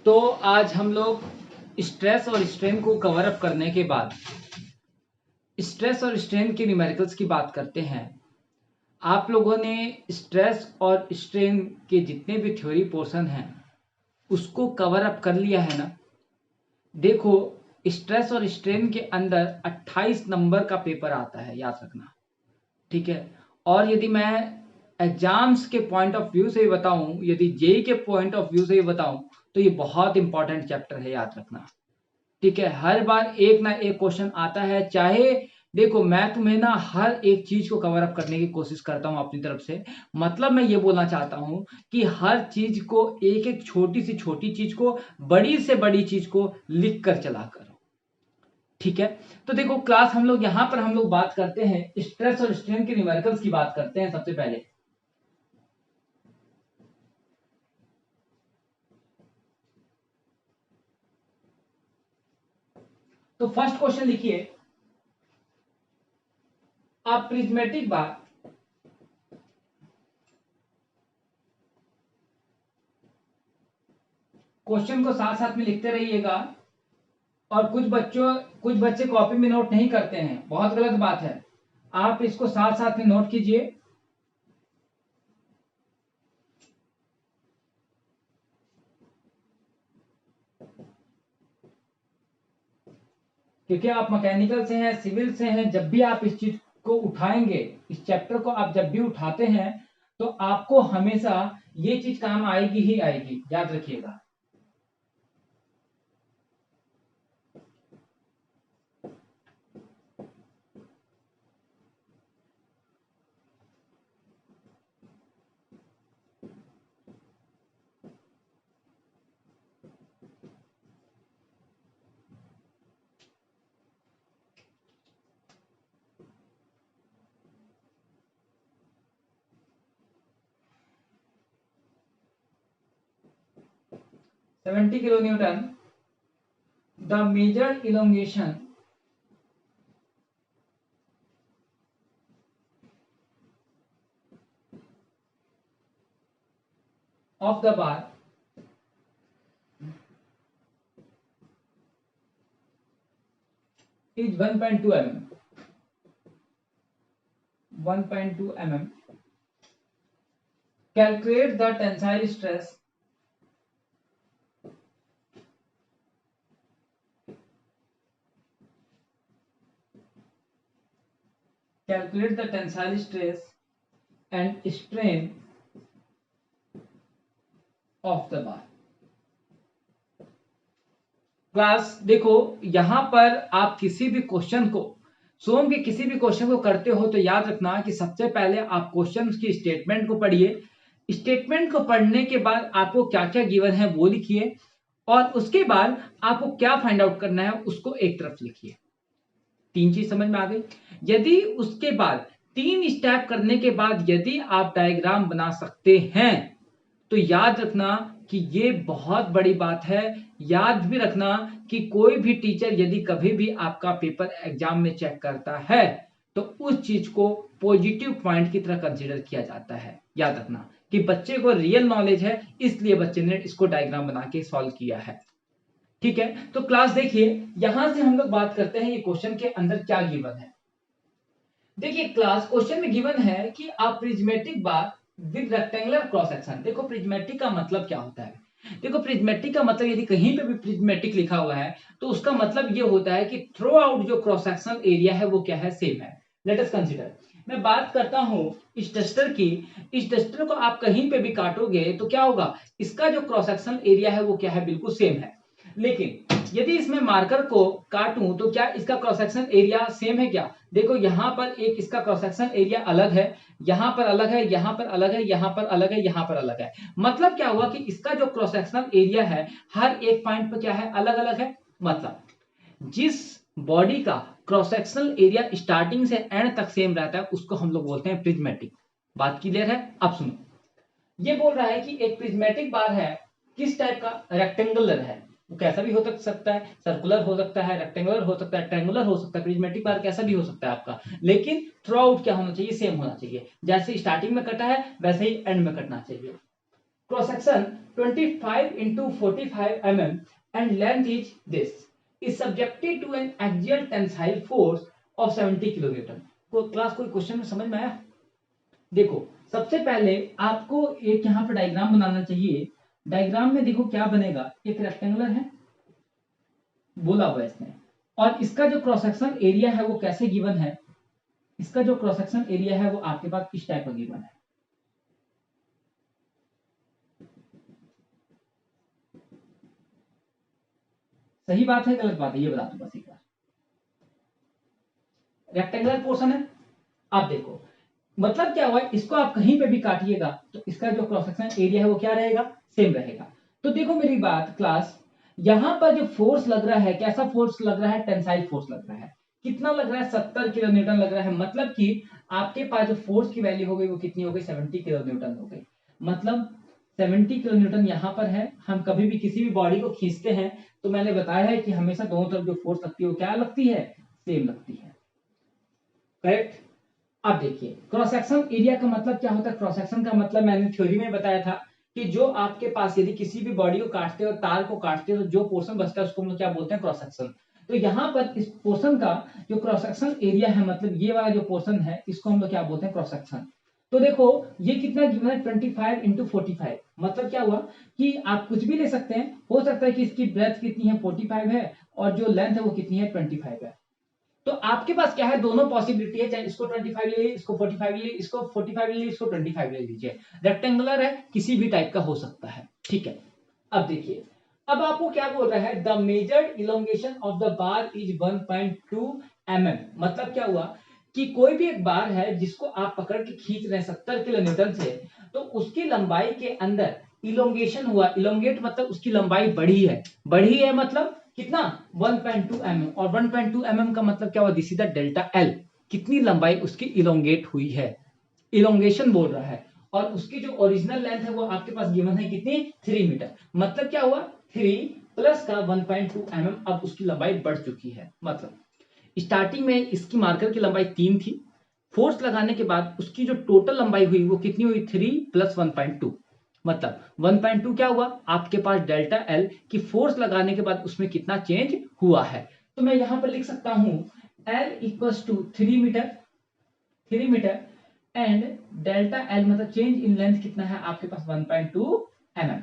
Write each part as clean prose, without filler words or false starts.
तो आज हम लोग स्ट्रेस और स्ट्रेन को कवर अप करने के बाद स्ट्रेस और स्ट्रेन के न्यूमेरिकल्स की बात करते हैं। आप लोगों ने स्ट्रेस और स्ट्रेन के जितने भी थ्योरी पोर्शन हैं उसको कवर अप कर लिया है ना। देखो, स्ट्रेस और स्ट्रेन के अंदर 28 नंबर का पेपर आता है, याद रखना, ठीक है। और यदि मैं एग्जाम्स के पॉइंट ऑफ व्यू से ही बताऊं, यदि जेई के पॉइंट ऑफ व्यू से ही बताऊं, तो ये बहुत इंपॉर्टेंट चैप्टर है, याद रखना, ठीक है। हर बार एक ना एक क्वेश्चन आता है। चाहे देखो, मैं तुम्हें ना हर एक चीज को कवर अप करने की कोशिश करता हूं अपनी तरफ से। मतलब मैं ये बोलना चाहता हूं कि हर चीज को, एक एक छोटी से छोटी चीज को, बड़ी से बड़ी चीज को लिख कर चला करो, ठीक है। तो देखो क्लास, हम लोग यहां पर हम लोग बात करते हैं स्ट्रेस और स्ट्रेन के न्यूमेरिकल्स की बात करते हैं सबसे पहले। तो फर्स्ट क्वेश्चन लिखिए, आप प्रिज्मेटिक बार क्वेश्चन को साथ साथ में लिखते रहिएगा। और कुछ बच्चे कॉपी में नोट नहीं करते हैं, बहुत गलत बात है। आप इसको साथ साथ में नोट कीजिए, क्योंकि आप मैकेनिकल से हैं, सिविल से हैं। जब भी आप इस चीज को उठाएंगे, इस चैप्टर को आप जब भी उठाते हैं, तो आपको हमेशा ये चीज काम आएगी ही आएगी, याद रखिएगा। Seventy kilo newton the major elongation of the bar is 1.2 mm. 1.2 mm. Calculate the tensile stress and strain of the bar. Class देखो, यहां पर आप किसी भी क्वेश्चन को, सोम के किसी भी क्वेश्चन को करते हो तो याद रखना कि सबसे पहले आप क्वेश्चन की स्टेटमेंट को पढ़िए। स्टेटमेंट को पढ़ने के बाद आपको क्या क्या गिवन है वो लिखिए, और उसके बाद आपको क्या फाइंड आउट करना है उसको एक तरफ लिखिए। तीन चीज समझ में आ गई। यदि उसके बाद 3 स्टेप करने के बाद यदि आप डायग्राम बना सकते हैं तो याद रखना कि ये बहुत बड़ी बात है। याद भी रखना कि कोई भी टीचर यदि कभी भी आपका पेपर एग्जाम में चेक करता है तो उस चीज को पॉजिटिव पॉइंट की तरह कंसीडर किया जाता है। याद रखना कि बच्चे को रियल नॉलेज है, इसलिए बच्चे ने इसको डायग्राम बना के सॉल्व किया है, ठीक है। तो क्लास देखिए, यहां से हम लोग बात करते हैं ये क्वेश्चन के अंदर क्या गिवन है। देखिए क्लास, क्वेश्चन में गिवन है कि आप prismatic bar with rectangular cross section. देखो प्रिज्मेटिक का मतलब क्या होता है। देखो प्रिज्मेटिक का मतलब, यदि कहीं पे भी प्रिज्मेटिक लिखा हुआ है तो उसका मतलब ये होता है कि थ्रू आउट जो क्रॉस सेक्शनल एरिया है वो क्या है, सेम है। लेट अस कंसीडर, मैं बात करता हूं इस डस्टर की। इस डस्टर को आप कहीं पे भी काटोगे तो क्या होगा, इसका जो क्रॉस सेक्शनल एरिया है वो क्या है, बिल्कुल सेम है। लेकिन यदि इसमें मार्कर को काटूं तो क्या इसका क्रॉस सेक्शन एरिया सेम है क्या? देखो यहां पर एक इसका क्रॉस सेक्शन एरिया अलग है, यहां पर अलग है, यहां पर अलग है, यहां पर अलग है, यहां पर अलग है। मतलब क्या हुआ कि इसका जो क्रॉस सेक्शनल एरिया है हर एक पॉइंट पर क्या है, अलग अलग है। मतलब जिस बॉडी का क्रॉस सेक्शनल एरिया स्टार्टिंग से एंड तक सेम रहता है उसको हम लोग बोलते हैं प्रिज्मेटिक। बात क्लियर है? अब सुनो, ये बोल रहा है कि एक प्रिज्मेटिक बार है, किस टाइप का, रेक्टेंगुलर है। वो कैसा भी हो सकता है, सर्कुलर हो सकता है, रेक्टेंगुलर हो सकता है, ट्रायंगुलर हो सकता है। प्रिज्मेटिक बार कैसा भी हो सकता है आपका, लेकिन थ्रू आउट क्या होना चाहिए, सेम होना चाहिए। जैसे स्टार्टिंग में कटा है वैसे ही एंड में कटना चाहिए। Cross section 25 into 45 mm and length is this is subjected to an axial tensile force of 70 kilonewton। Class कोई क्वेश्चन में समझ में आया? देखो सबसे पहले आपको एक यहाँ पर डायग्राम बनाना चाहिए। डायग्राम में देखो क्या बनेगा, एक रेक्टेंगुलर है बोला हुआ है इसने, और इसका जो क्रॉस सेक्शन एरिया है वो कैसे गिवन है, इसका जो क्रॉस सेक्शन एरिया है वो आपके पास किस टाइप का गिवन है। सही बात है गलत बात है ये बता दो बस एक बार। रेक्टेंगुलर पोर्शन है। आप देखो मतलब क्या हुआ, इसको आप कहीं पे भी काटिएगा तो इसका जो क्रॉस सेक्शन एरिया है वो क्या रहेगा, सेम रहेगा। तो देखो मेरी बात क्लास, यहां पर जो फोर्स लग रहा है कैसा फोर्स लग रहा है, टेंसाइल फोर्स लग रहा है। कितना लग रहा है, 70 किलो न्यूटन लग रहा है। मतलब कि आपके पास जो फोर्स की वैल्यू हो गई वो कितनी हो गई, 70 किलो न्यूटन हो गई। मतलब 70 किलो न्यूटन यहाँ पर है। हम कभी भी किसी भी बॉडी को खींचते हैं तो मैंने बताया है कि हमेशा दोनों तरफ जो फोर्स लगती है वो क्या लगती है, सेम लगती है। करेक्ट। अब देखिए क्रॉस सेक्शन एरिया का मतलब क्या होता है। क्रॉस सेक्शन का मतलब मैंने थ्योरी में बताया था कि जो आपके पास यदि किसी भी बॉडी को काटते हो, तार को काटते हो, तो जो पोर्शन बचता है उसको हम लोग क्या बोलते हैं, क्रॉस सेक्शन। तो यहाँ पर इस पोर्शन का जो क्रॉस सेक्शन एरिया है, मतलब ये वाला जो पोर्शन है इसको हम लोग क्या बोलते हैं, क्रॉस सेक्शन। तो देखो ये कितना गिवन है, 25 into 45। मतलब क्या हुआ कि आप कुछ भी ले सकते हैं, हो सकता है कि इसकी ब्रेथ कितनी है, 45 है, और जो लेंथ है वो कितनी है, 25 है। तो आपके पास क्या है, दोनों पॉसिबिलिटी है, चाहे इसको 25 ले लीजिए, इसको 45 ले लीजिए, इसको 45 ले लीजिए, इसको 25 ले लीजिए। रेक्टेंगुलर है, किसी भी टाइप का हो सकता है। ठीक है। अब देखिए, अब आपको क्या बोल रहा है, the measured elongation of the bar is 1.2 mm। मतलब क्या हुआ कि कोई भी एक बार है जिसको आप पकड़ के खींच रहे हैं 70 किलो न्यूटन से, तो उसकी लंबाई के अंदर इलोंगेशन हुआ। इलोंगेट मतलब उसकी लंबाई बढ़ी है। बढ़ी है मतलब कितना, 1.2 mm। और 1.2 mm का मतलब क्या हुआ, this is the delta L. कितनी लंबाई उसकी इलोंगेट हुई है, इलोंगेशन बोल रहा है। और उसकी जो ओरिजिनल लेंथ है वो आपके पास गिवन है कितनी, 3 मीटर। मतलब क्या हुआ, 3 प्लस का 1.2 mm, अब उसकी लंबाई बढ़ चुकी है। मतलब स्टार्टिंग में इसकी मार्कर की लंबाई 3 थी, फोर्स लगाने के बाद उसकी जो टोटल लंबाई हुई वो कितनी हुई, 3 प्लस 1.2। मतलब 1.2 क्या हुआ आपके पास, डेल्टा एल की फोर्स लगाने के बाद उसमें कितना चेंज हुआ है। तो मैं यहां पर लिख सकता हूं L equals to 3 metre, 3 metre, and delta L मतलब चेंज इन लेंथ कितना है आपके पास, 1.2 mm।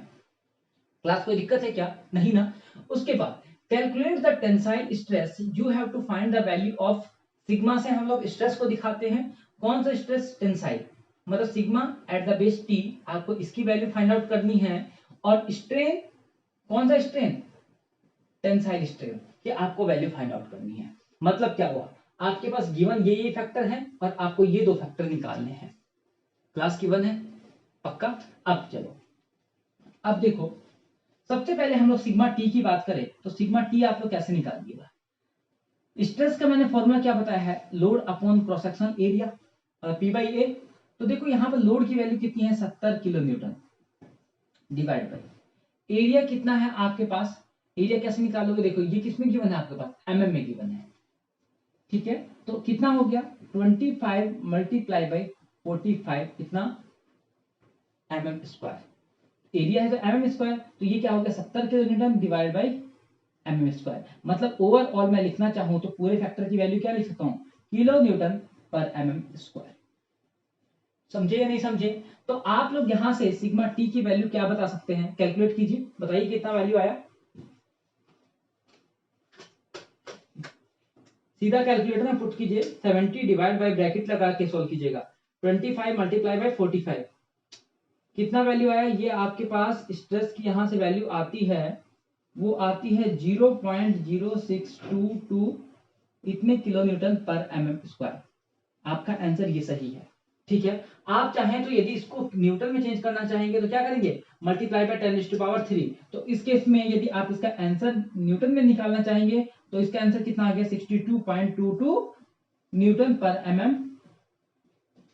क्लास कोई दिक्कत है क्या, नहीं ना। उसके बाद calculate the tensile stress, you have to find the value of sigma. से हम लोग स्ट्रेस को दिखाते हैं। कौन सा स्ट्रेस, टेंसाइल, मतलब sigma at the base T, आपको इसकी वैल्यू फाइंड आउट करनी है। और स्ट्रेन, कौन सा स्ट्रेन, टेंसाइल स्ट्रेन की आपको वैल्यू फाइंड आउट करनी है। मतलब क्या हुआ, आपके पास गिवन ये फैक्टर है और आपको ये दो फैक्टर निकालने हैं। क्लास गिवन है पक्का। अब चलो, अब देखो सबसे पहले हम लोग सिग्मा टी की बात करें तो सिग्मा टी आप लोग कैसे निकालिएगा। स्ट्रेस का मैंने फॉर्मूला क्या बताया है, load upon cross section area, P by A. तो देखो यहाँ पर लोड की वैल्यू कितनी है, 70 kilo Newton, divide by area कितना है आपके पास। एरिया कैसे निकालोगे, देखो ये किसमें गिवन है आपके पास, एमएम में गिवन है। ठीक है, तो कितना हो गया, 25 मल्टीप्लाई बाई 45, कितना, एमएम स्क्वायर। एरिया है तो एमएम स्क्वायर, तो ये क्या हो गया, 70 kilo Newton divide by MM square. मतलब ओवरऑल मैं लिखना चाहूं तो पूरे फैक्टर की वैल्यू क्या लिख सकता हूं, किलो न्यूटन पर एमएम स्क्वायर। समझे या नहीं समझे। तो आप लोग यहां से सिग्मा टी की वैल्यू क्या बता सकते हैं, कैलकुलेट कीजिए, बताइए कितना वैल्यू आया। सीधा कैलकुलेटर में पुट कीजिए, 70 डिवाइड बाई ब्रैकेट लगा के सोल्व कीजिएगा, 25 मल्टीप्लाई बाई 45, कितना वैल्यू आया। ये आपके पास स्ट्रेस की यहां से वैल्यू आती है, वो आती है 0.0622 इतने किलो न्यूटन पर एमएम स्क्वायर। आपका आंसर ये सही है। ठीक है, आप चाहें तो यदि इसको न्यूटन में चेंज करना चाहेंगे तो क्या करेंगे, मल्टीप्लाई बाय 10⁻3। तो इस केस में यदि आप इसका आंसर न्यूटन में निकालना चाहेंगे तो इसका आंसर कितना आ गया, 62.22 न्यूटन पर एमएम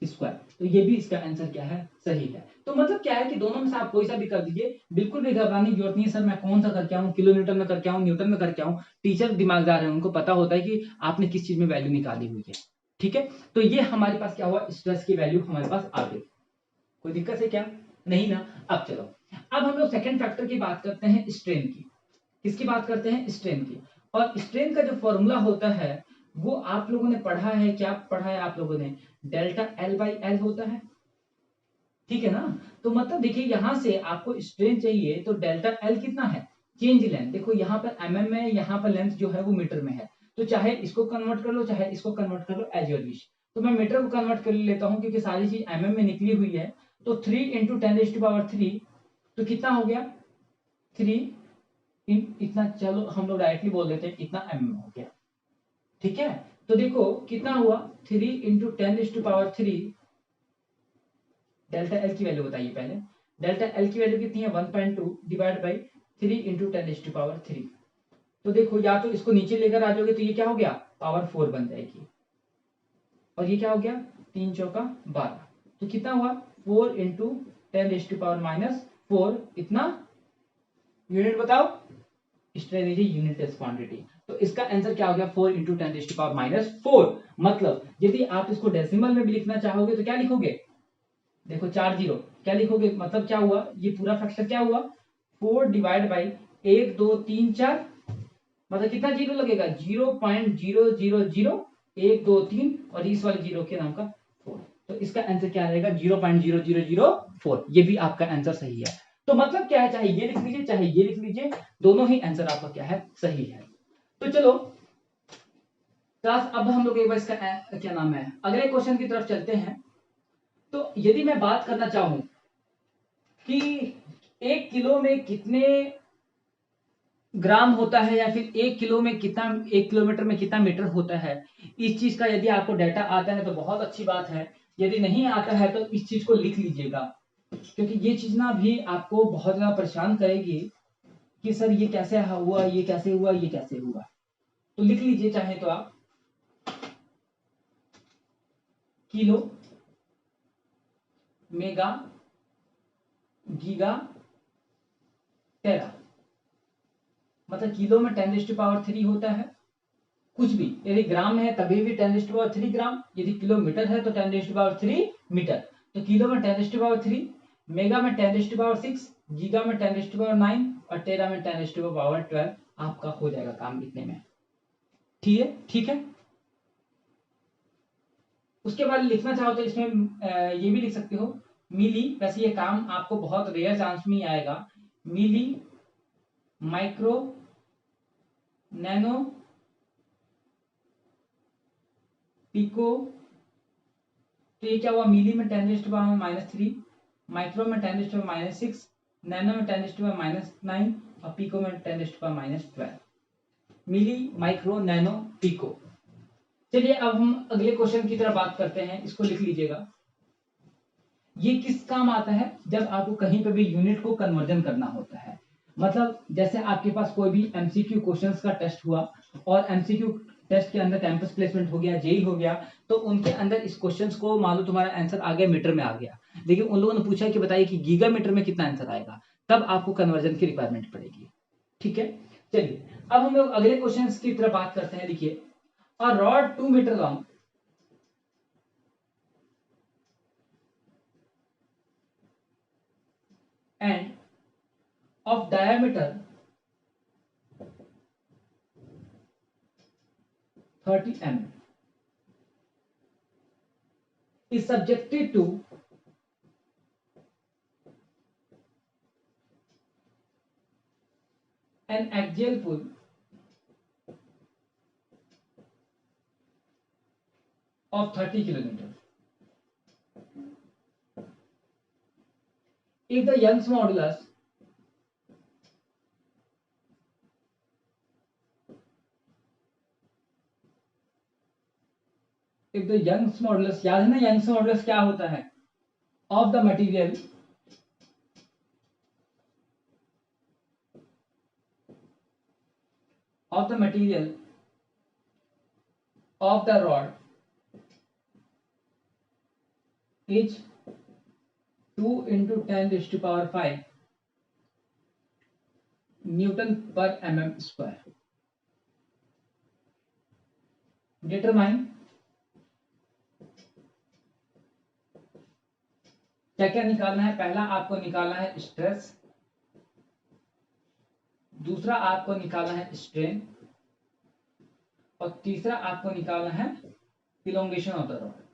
स्क्वायर। तो ये भी इसका आंसर क्या है, सही है। तो मतलब क्या है कि दोनों में से आप कोई सा भी कर दीजिए, बिल्कुल भी घबराने की जरूरत नहीं है। सर मैं कौन सा करके आऊं, किलो न्यूटन में करके आऊं, न्यूटन में करके आऊं। टीचर दिमागदार है, उनको पता होता है कि आपने किस चीज में वैल्यू निकाली हुई है। ठीक है, तो ये हमारे पास क्या हुआ, स्ट्रेस की वैल्यू हमारे पास आ गई। कोई दिक्कत है क्या, नहीं ना। अब चलो अब हम लोग सेकंड फैक्टर की बात करते हैं, स्ट्रेन की। किसकी बात करते हैं? स्ट्रेन की। और स्ट्रेन का जो फॉर्मूला होता है वो आप लोगों ने पढ़ा है, क्या पढ़ा है आप लोगों ने? डेल्टा एल बाई एल होता है, ठीक है ना। तो मतलब देखिए यहां से आपको स्ट्रेन चाहिए तो डेल्टा एल कितना है? Change length. देखो यहाँ पर mm में, यहाँ पर लेंथ जो है वो मीटर में है, तो चाहे इसको कन्वर्ट कर लो चाहे इसको कन्वर्ट कर लो, एज योर विश। तो मैं मीटर को कन्वर्ट कर लेता हूँ क्योंकि सारी चीज mm में निकली हुई है। तो 3 इंटू 10⁻³ तो कितना हो गया? 3 इतना, चलो हम लोग डायरेक्टली बोल देते हैं इतना mm हो गया, ठीक है। तो देखो कितना हुआ? 3 इंटू 10⁻³ डेल्टा एल की वैल्यू बताइए पहले। डेल्टा एल की वैल्यू कितनी है? 1.2 डिवाइड बाई 3 इंटू 10⁻³ तो देखो या तो इसको नीचे लेकर आ जाओगे तो ये क्या हो गया? पावर 4 बन जाएगी। और ये क्या हो गया? 3 चौका 12। तो कितना हुआ? 4 इंटू 10⁻⁻4 इतना। यूनिट बताओ, स्ट्रेन इज यूनिट क्वांटिटी। तो इसका आंसर क्या हो गया? 4 इंटू 10⁻⁴। मतलब यदि आप इसको डेसिमल में भी लिखना चाहोगे तो क्या लिखोगे? देखो 4 जीरो, क्या लिखोगे? मतलब क्या हुआ? ये पूरा फैक्टर क्या हुआ? 4 डिवाइड बाई 1 2 3 4, मतलब कितना जीरो लगेगा? 0.000123 और इस वाले जीरो के नाम का 4। तो इसका आंसर क्या रहेगा? 0.0004। ये भी आपका आंसर सही है। तो मतलब क्या है, चाहे ये लिख लीजिए चाहे ये लिख लीजिए, दोनों ही आंसर आपका क्या है? सही है। तो चलो क्लास, अब हम लोग एक बार इसका क्या नाम है, अगले क्वेश्चन की तरफ चलते हैं। तो यदि मैं बात करना चाहूं कि 1 किलो में कितने ग्राम होता है, या फिर 1 किलो में कितना, 1 किलोमीटर में कितना मीटर होता है, इस चीज का यदि आपको डाटा आता है तो बहुत अच्छी बात है। यदि नहीं आता है तो इस चीज को लिख लीजिएगा, क्योंकि ये चीज ना भी आपको बहुत ज्यादा परेशान करेगी कि सर ये कैसे हुआ, ये कैसे हुआ, ये कैसे हुआ। तो लिख लीजिए चाहे तो आप, किलो, मेगा, गीगा, टेरा। मतलब किलो में 10⁻³ होता है, कुछ भी। यदि ग्राम है तभी भी 10⁻³ ग्राम, यदि किलोमीटर है तो 10⁻³ मीटर। तो किलो में 10⁻³, मेगा में 10⁻6, गीगा में 10⁻9 और टेरा में 10⁻12। आपका हो जाएगा काम इतने में, ठीक है, ठीक है। उसके बाद लिखना चाहो तो इसमें ये भी लिख सकते हो मिली। वैसे ये काम आपको बहुत रेयर चांस में ही आएगा। मिली, माइक्रो, नैनो, पिको। तो ये क्या हुआ? मिली में 10⁻⁻3, माइक्रो में 10⁻⁻6, नैनो में 10⁻⁻9 और पिको में 10⁻⁻12। मिली, माइक्रो, नैनो, पिको। चलिए अब हम अगले क्वेश्चन की तरफ बात करते हैं, इसको लिख लीजिएगा। ये किस काम आता है? जब आपको कहीं पे भी यूनिट को कन्वर्जन करना होता है। मतलब जैसे आपके पास कोई भी एमसीक्यू क्वेश्चंस का टेस्ट हुआ और एमसीक्यू टेस्ट के अंदर कैंपस प्लेसमेंट हो गया, जेई हो गया, तो उनके अंदर इस क्वेश्चंस को मान लो तुम्हारा आंसर आ गया मीटर में आ गया, लेकिन उन लोगों ने पूछा कि बताइए कि गीगा मीटर में कितना आंसर आएगा, तब आपको कन्वर्जन की रिक्वायरमेंट पड़ेगी, ठीक है। चलिए अब हम लोग अगले क्वेश्चन की तरफ बात करते हैं। देखिए, a rod 2 metre long and of diameter 30 mm is subjected to an axial pull of 30 kN. If the Young's modulus याद है ना, यंग्स मॉडुलस क्या होता है? Of the material of the rod is 2 into 10⁵ Newton per mm square. Determine क्या क्या निकालना है? पहला आपको निकालना है स्ट्रेस, दूसरा आपको निकालना है स्ट्रेन, और तीसरा आपको निकालना है इलोंगेशन ऑफ द रॉड।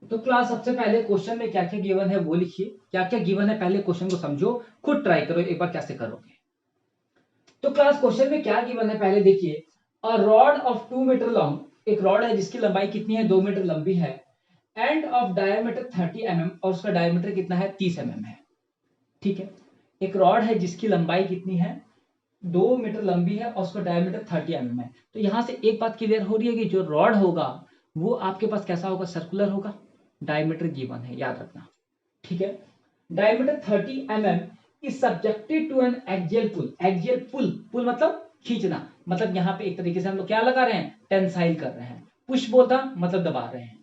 तो क्लास सबसे पहले क्वेश्चन में क्या क्या गिवन है वो लिखिए, क्या क्या गिवन है पहले क्वेश्चन को समझो, खुद ट्राई करो एक बार कैसे करोगे। तो क्लास क्वेश्चन में क्या गिवन है पहले देखिए, a rod of 2 metre long, एक रॉड है जिसकी लंबाई कितनी है 2 मीटर लंबी है, एंड ऑफ डायमीटर 30 mm, और उसका डायमीटर कितना है 30 mm है। ठीक है, एक रॉड है जिसकी लंबाई कितनी है 2 मीटर लंबी है और उसका डायमीटर 30 mm है। तो यहां से एक बात क्लियर हो रही है कि जो रॉड होगा वो आपके पास कैसा होगा, सर्कुलर होगा, डायमीटर गिवन है याद रखना। ठीक है, diameter 30 mm is subjected to an axial pull, axial pull, pull मतलब खींचना, मतलब यहाँ पे एक तरीके से हम लोग क्या लगा रहे हैं, टेंसाइल कर रहे हैं, पुश बोलता मतलब दबा रहे हैं,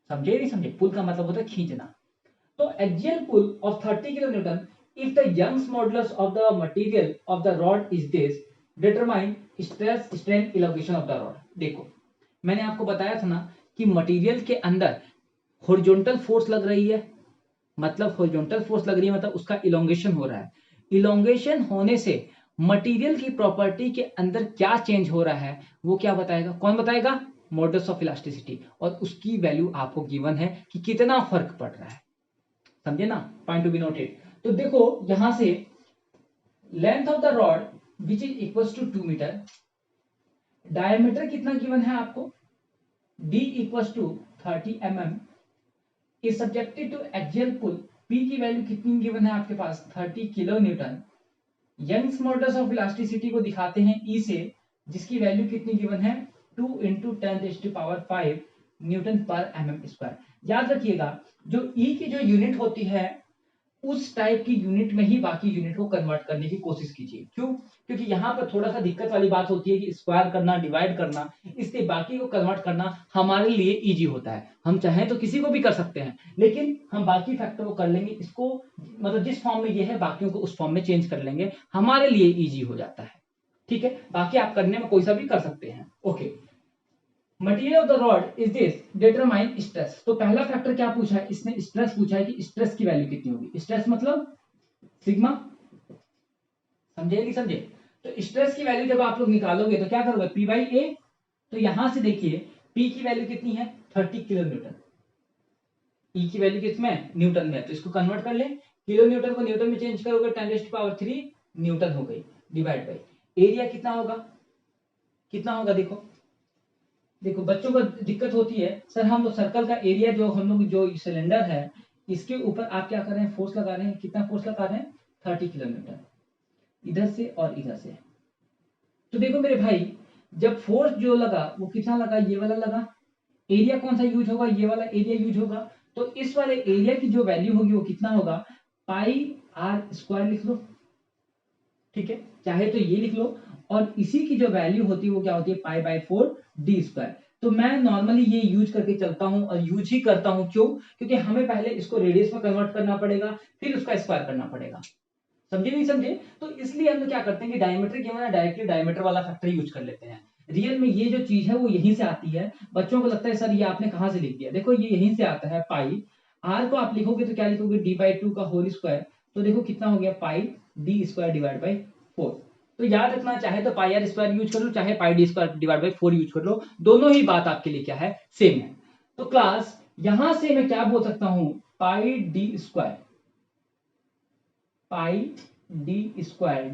समझे नहीं समझे, पुल का मतलब होता है खींचना। तो axial pull of 30 kilo newton, if the Young's modulus of the material of the rod is this, determine stress strain elongation of the rod। देखो मैंने आपको बताया था ना कि मटेरियल के अंदर हॉरिजॉन्टल फोर्स लग रही है, मतलब हॉरिजॉन्टल फोर्स लग रही है मतलब उसका इलोंगेशन हो रहा है, इलोंगेशन होने से मटेरियल की प्रॉपर्टी के अंदर क्या चेंज हो रहा है वो क्या बताएगा, कौन बताएगा, मॉडल्स ऑफ इलास्टिसिटी, और उसकी वैल्यू आपको गिवन है कि कितना फर्क पड़ रहा है, समझे ना, पॉइंट टू बी नोटेड। तो देखो यहां से length of the rod which is equal to 2 metre, diameter कितना गिवन है आपको d equal to 30 mm, is subjected to axial pull, p की वैल्यू कितनी गिवन है आपके पास 30 kilo newton, Young's models of elasticity को दिखाते हैं E से, जिसकी वैल्यू कितनी गिवन है 2 × 10⁵ न्यूटन पर mm²। याद रखिएगा जो E की जो यूनिट होती है उस टाइप की यूनिट में ही बाकी यूनिट को कन्वर्ट करने की कोशिश कीजिए। क्यों, क्योंकि यहाँ पर थोड़ा सा दिक्कत वाली बात होती है कि स्क्वायर करना, डिवाइड करना, इसलिए बाकी को कन्वर्ट करना हमारे लिए इजी होता है, हम चाहें तो किसी को भी कर सकते हैं, लेकिन हम बाकी फैक्टर को कर लेंगे, इसको मतलब जिस फॉर्म में ये है बाकियों को उस फॉर्म में चेंज कर लेंगे, हमारे लिए इजी हो जाता है। ठीक है, बाकी आप करने में कोई सा भी कर सकते हैं। Okay, material of the rod is this, determine stress. तो पहला फैक्टर क्या पूछा है इसने, स्ट्रेस पूछा है कि स्ट्रेस की वैल्यू कितनी होगी, स्ट्रेस मतलब सिग्मा, समझे नहीं समझे। तो स्ट्रेस की वैल्यू जब आप लोग निकालोगे तो क्या करोगे P/A, तो यहां से देखिए P की वैल्यू कितनी है 30 किलो न्यूटन, E की वैल्यू किसमें न्यूटन में, तो इसको कन्वर्ट कर ले, किलो न्यूटन को न्यूटन में चेंज करोगे 10⁻³ न्यूटन हो गई, डिवाइड बाई एरिया कितना होगा, कितना होगा देखो, देखो बच्चों को दिक्कत होती है सर हम लोग सर्कल का एरिया जो हम लोग जो सिलेंडर है इसके ऊपर आप क्या कर रहे हैं, फोर्स लगा रहे हैं, कितना फोर्स लगा रहे हैं 30 किलो न्यूटन, इधर से और इधर से। तो देखो मेरे भाई जब फोर्स जो लगा वो कितना लगा, ये वाला लगा, एरिया कौन सा यूज होगा, ये वाला एरिया यूज होगा, तो इस वाले एरिया की जो वैल्यू होगी वो कितना होगा πr² लिख लो, ठीक है, चाहे तो ये लिख लो, और इसी की जो वैल्यू होती है वो क्या होती है π/4d²। तो मैं नॉर्मली ये यूज करके चलता हूं और यूज ही करता हूं, क्यों, क्योंकि हमें पहले इसको रेडियस में कन्वर्ट करना पड़ेगा फिर उसका स्क्वायर करना पड़ेगा, समझे नहीं समझे। तो इसलिए हम क्या करते हैं कि डायमीटर के लिए डायरेक्टली डायमीटर वाला फैक्टर यूज कर लेते हैं। रियल में ये जो चीज है वो यहीं से आती है, बच्चों को लगता है सर ये आपने कहां से लिख दिया, देखो ये यहीं से आता है, पाई आर को आप लिखोगे तो क्या लिखोगे d/2 का होल स्क्वायर, तो देखो कितना हो गया πd² डिवाइड बाई 4। तो याद रखना चाहे तो πr² यूज कर लो चाहे πd² डिवाइड बाई 4 यूज कर लो, दोनों ही बात आपके लिए क्या है सेम है। तो क्लास यहां से मैं क्या बोल सकता हूं πd²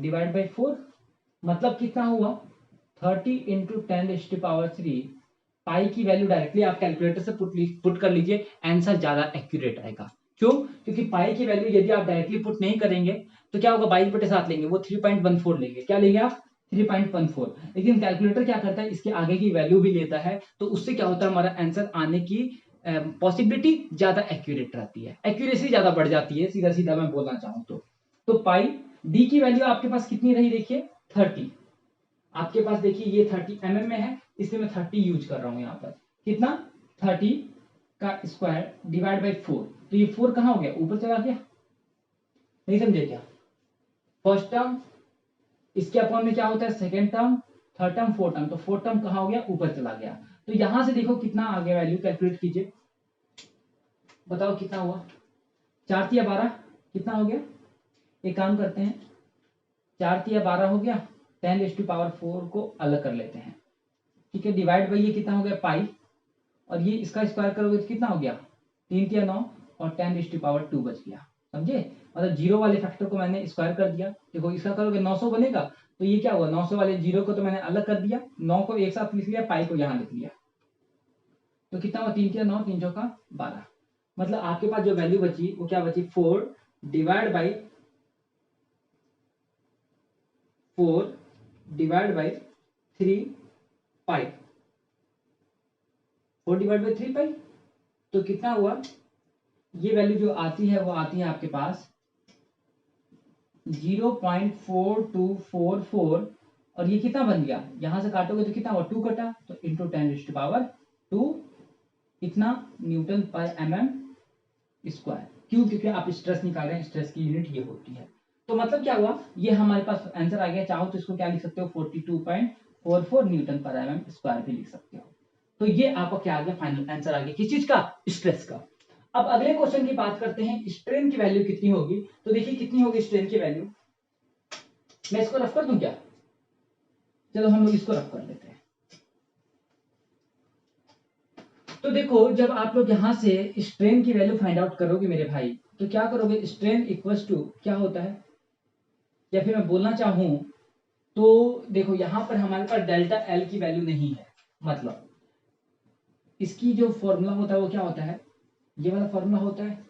डिवाइड बाई 4, मतलब कितना हुआ 30 × 10⁻³ पाई की वैल्यू डायरेक्टली आप कैलकुलेटर से पुट कर लीजिए, आंसर ज्यादा एक्यूरेट आएगा। क्यों, क्योंकि पाई की वैल्यू यदि आप डायरेक्टली पुट नहीं करेंगे तो क्या होगा 22/7 लेंगे, वो 3.14 लेंगे, क्या लेंगे आप 3.14, लेकिन कैलकुलेटर क्या करता है इसके आगे की वैल्यू भी लेता है, तो उससे क्या होता है हमारा आंसर आने की पॉसिबिलिटी ज्यादा एक्यूरेट रहती है, एक्यूरेसी ज्यादा बढ़ जाती है, सीधा सीधा मैं बोलना चाहूँ तो पाई डी की वैल्यू आपके पास कितनी रही देखिए 30, आपके पास देखिए ये 30 mm में है इसलिए मैं 30 यूज कर रहा हूं यहाँ पर, कितना 30 का स्क्वायर डिवाइड बाई 4, तो ये 4 कहां हो गया ऊपर चला गया, नहीं समझे क्या, फर्स्ट टर्म इसके अपॉन में क्या होता है second term, third term, fourth term, तो फोर्थ टर्म कहां हो गया ऊपर चला गया, तो यहां से देखो कितना आ गया वैल्यू, कैलकुलेट कीजिए बताओ कितना हुआ 4 तिया 12 कितना हो गया, एक काम करते हैं 4 तिया 12 हो गया, 10⁴ को अलग कर लेते हैं, ठीक है। डिवाइड बाई ये कितना हो गया पाई, और ये इसका स्क्वायर करोगे तो कितना हो गया 3 तिया 9 और 10⁻² बच गया, समझे। मतलब जीरो वाले फैक्टर को मैंने स्क्वायर कर दिया, देखो इसका करोगे 900 बनेगा, तो ये क्या हुआ 900 वाले जीरो को तो मैंने अलग कर दिया, 9 को एक साथ लिख लिया, पाई को यहाँ लिख लिया, तो कितना हुआ 3 तिया 9 3 चौका 12। मतलब आपके पास जो वैल्यू बची वो क्या बची 4 divide by 3 pi, 4 divide by 3 पाई, तो कितना हुआ, ये वैल्यू जो आती है वो आती है आपके पास 0.4244, और ये कितना बन गया, यहां से काटोगे तो कितना हुआ 2 कटा, तो इंटू 10⁻², कितना न्यूटन पर mm स्क्वायर। क्यों, क्योंकि आप स्ट्रेस निकाल रहे हैं, स्ट्रेस की यूनिट ये होती है। तो मतलब क्या हुआ, ये हमारे पास आंसर आ गया, चाहो तो इसको क्या लिख सकते हो 42.44 न्यूटन पर mm स्क्वायर भी लिख सकते हो। तो ये आपका क्या आ गया, फाइनल आंसर आ गया, किस चीज का, स्ट्रेस का। अब अगले क्वेश्चन की बात करते हैं, स्ट्रेन की वैल्यू कितनी होगी। तो देखिए कितनी होगी स्ट्रेन की वैल्यू, मैं इसको रफ कर दूं क्या, चलो हम लोग इसको रफ कर लेते हैं। तो देखो जब आप लोग यहां से स्ट्रेन की वैल्यू फाइंड आउट करोगे मेरे भाई, तो क्या करोगे, स्ट्रेन इक्वल्स टू क्या होता है, या फिर मैं बोलना चाहूं तो देखो यहां पर हमारे पास डेल्टा एल की वैल्यू नहीं है, मतलब इसकी जो फॉर्मूला होता है वो क्या होता है, ये वाला फॉर्मूला होता है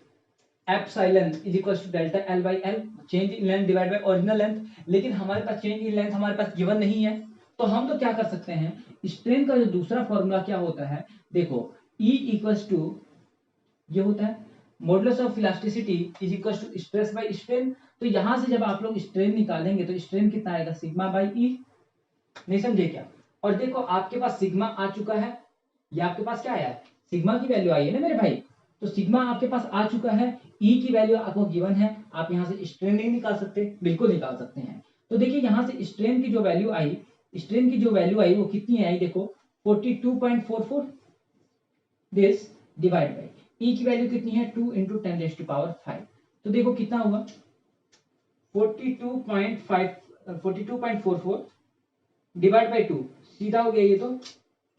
epsilon is equals to delta L by L, change in length divide by original length. लेकिन हमारे पास चेंज इन लेंथ हमारे पास गिवन नहीं है, तो हम तो क्या कर सकते हैं, स्ट्रेन का जो दूसरा फॉर्मूला क्या होता है, देखो E इक्वल्स टू ये होता है modulus of elasticity is equals to stress by strain. तो यहां से जब आप लोग स्ट्रेन निकालेंगे तो स्ट्रेन कितना आएगा, सिग्मा बाई ई, नहीं समझे क्या। और देखो आपके पास सिग्मा आ चुका है, ये आपके पास क्या आया है, सिग्मा की वैल्यू आई है ना मेरे भाई, तो सिग्मा आपके पास आ चुका है, ई की वैल्यू आपको गिवन है, आप यहां से स्ट्रेन नहीं निकाल सकते, बिल्कुल निकाल सकते हैं। तो देखिए यहां से स्ट्रेन की जो वैल्यू आई, स्ट्रेन की जो वैल्यू आई वो कितनी आई, देखो 42.44 दिस डिवाइड बाई ई की वैल्यू कितनी है 2 इंटू 10⁵, तो देखो कितना हुआ 42.44 डिवाइड बाई 2, सीधा हो गया ये, तो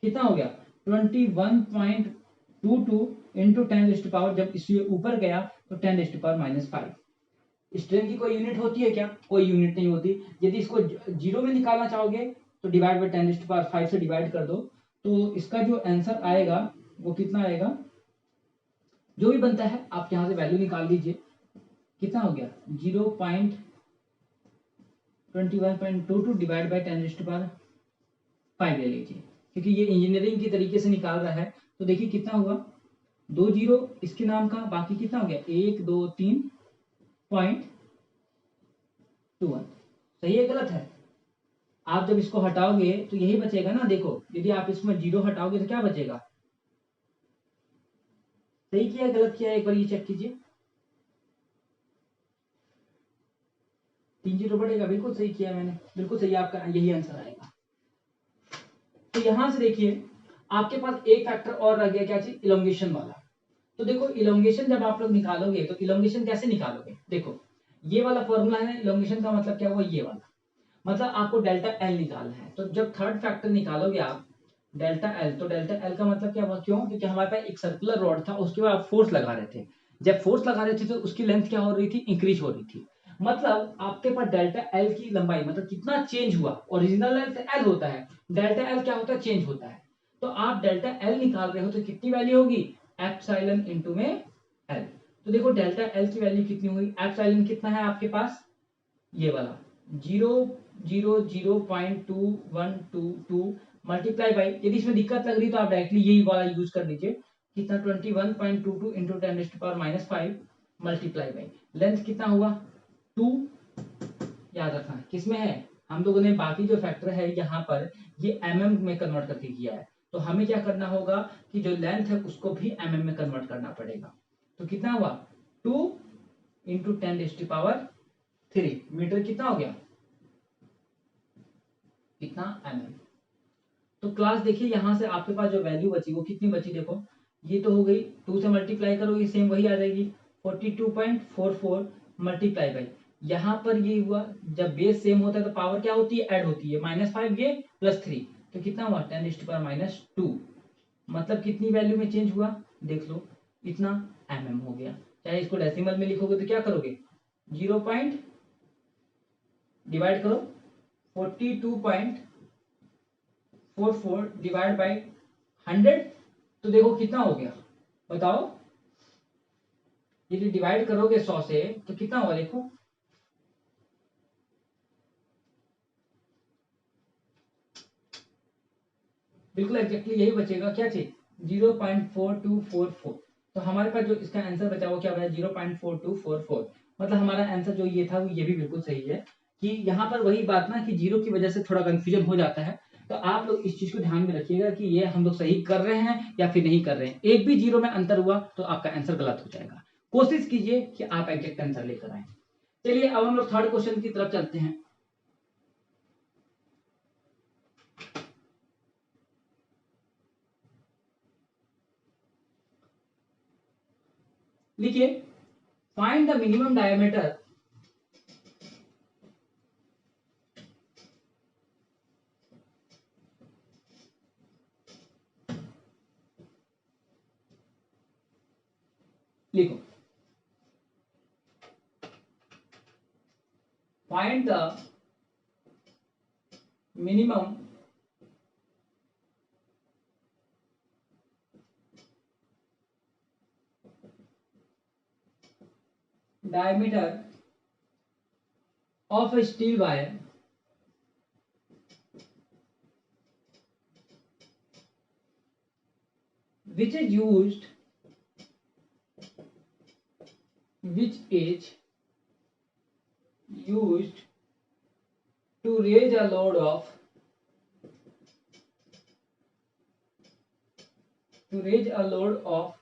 कितना हो गया 21.22 इंटू 10⁻, जब इससे ऊपर गया तो 10⁻⁻5। स्ट्रेन की कोई यूनिट होती है क्या, कोई यूनिट नहीं होती। यदि इसको जीरो में निकालना चाहोगे तो डिवाइड बाई 10⁻5 से डिवाइड कर दो, तो इसका जो आंसर आएगा वो कितना आएगा, जो भी बनता है आप यहां से वैल्यू निकाल लीजिए, कितना हो गया 0.21.22 डिवाइड बाई 10⁻5 ले लीजिए, क्योंकि ये इंजीनियरिंग की तरीके से निकाल रहा है। तो देखिए कितना हुआ 2 जीरो इसके नाम का, बाकी कितना हो गया 123.21, सही है गलत है। आप जब इसको हटाओगे तो यही बचेगा ना, देखो यदि आप इसमें जीरो हटाओगे तो क्या बचेगा, सही किया गलत किया एक बार ये चेक कीजिए, 3 जीरो बढ़ेगा, बिल्कुल सही किया मैंने, बिल्कुल सही, आपका यही आंसर आएगा। तो यहां से देखिए आपके पास एक फैक्टर और रह गया, क्या चीज, इलोंगेशन वाला। तो देखो इलोंगेशन जब आप लोग निकालोगे तो इलोंगेशन कैसे निकालोगे, देखो ये वाला फॉर्मूला है ना इलोंगेशन का, मतलब क्या हुआ ये वाला, मतलब आपको डेल्टा एल निकालना है। तो जब थर्ड फैक्टर निकालोगे आप डेल्टा एल, तो डेल्टा एल का मतलब क्या हुआ, क्यों, क्योंकि हमारे पास एक सर्कुलर रॉड था, उसके बाद आप फोर्स लगा रहे थे, जब फोर्स लगा रहे थे तो उसकी लेंथ क्या हो रही थी, इंक्रीज हो रही थी। मतलब आपके पास डेल्टा एल की लंबाई मतलब कितना चेंज हुआ, ओरिजिनल लेंथ एल होता है, डेल्टा एल क्या होता है, चेंज होता है। तो आप डेल्टा एल निकाल रहे हो तो कितनी वैल्यू होगी, एप्सिलॉन इनटू में एल। तो देखो डेल्टा एल की वैल्यू कितनी हुई, एप्सिलॉन कितना है आपके पास, ये वाला 0.2122 मल्टीप्लाई बाई, यदि इसमें दिक्कत लग रही तो आप डायरेक्टली यही वाला यूज कर लीजिए, कितना 21.22 इंटू 10⁻⁻5 मल्टीप्लाई बाई लेंथ कितना हुआ 2, याद रखना किसमें है, हम लोगों ने बाकी जो फैक्टर है यहाँ पर ये mm में कन्वर्ट करके किया है, तो हमें क्या करना होगा कि जो लेंथ है उसको भी mm में कन्वर्ट करना पड़ेगा। तो कितना हुआ 2 इंटू 10⁻3 मीटर, कितना हो गया कितना mm। तो क्लास देखिए यहां से आपके पास जो वैल्यू बची वो कितनी बची, देखो ये तो हो गई 2 से मल्टीप्लाई करोगे सेम वही आ जाएगी 42.44 मल्टीप्लाई बाई, यहाँ पर ये हुआ, जब बेस सेम होता है तो पावर क्या होती है, ऐड होती है, -5 ये +3, तो कितना हुआ 10⁻², मतलब कितनी वैल्यू में चेंज हुआ, देख लो, इतना mm हो गया। चाहे इसको डेसिमल में लिखोगे तो क्या करोगे, 0 पॉइंट डिवाइड करो 42.44 डिवाइड बाई 100, तो देखो कितना हो गया, बताओ, यदि डिवाइड करोगे 100 से तो कितना होगा, देखो, बिल्कुल एग्जैक्टली यही बचेगा, क्या चीज, 0.4244, तो हमारे पास जो इसका आंसर बचा वो क्या बचा, 0.4244, मतलब हमारा आंसर जो ये था वो ये भी बिल्कुल सही है। कि यहाँ पर वही बात ना कि जीरो की वजह से थोड़ा कंफ्यूजन हो जाता है, तो आप लोग इस चीज को ध्यान में रखिएगा कि ये हम लोग सही कर रहे हैं या फिर नहीं कर रहे हैं। एक भी जीरो में अंतर हुआ तो आपका आंसर गलत हो जाएगा। कोशिश कीजिए कि आप एग्जैक्ट आंसर लेकर आए। चलिए अब हम लोग थर्ड क्वेश्चन की तरफ चलते हैं। लिखिए, फाइंड द मिनिमम डायमीटर लिखो, find the minimum diameter of a steel wire which is used to raise a load of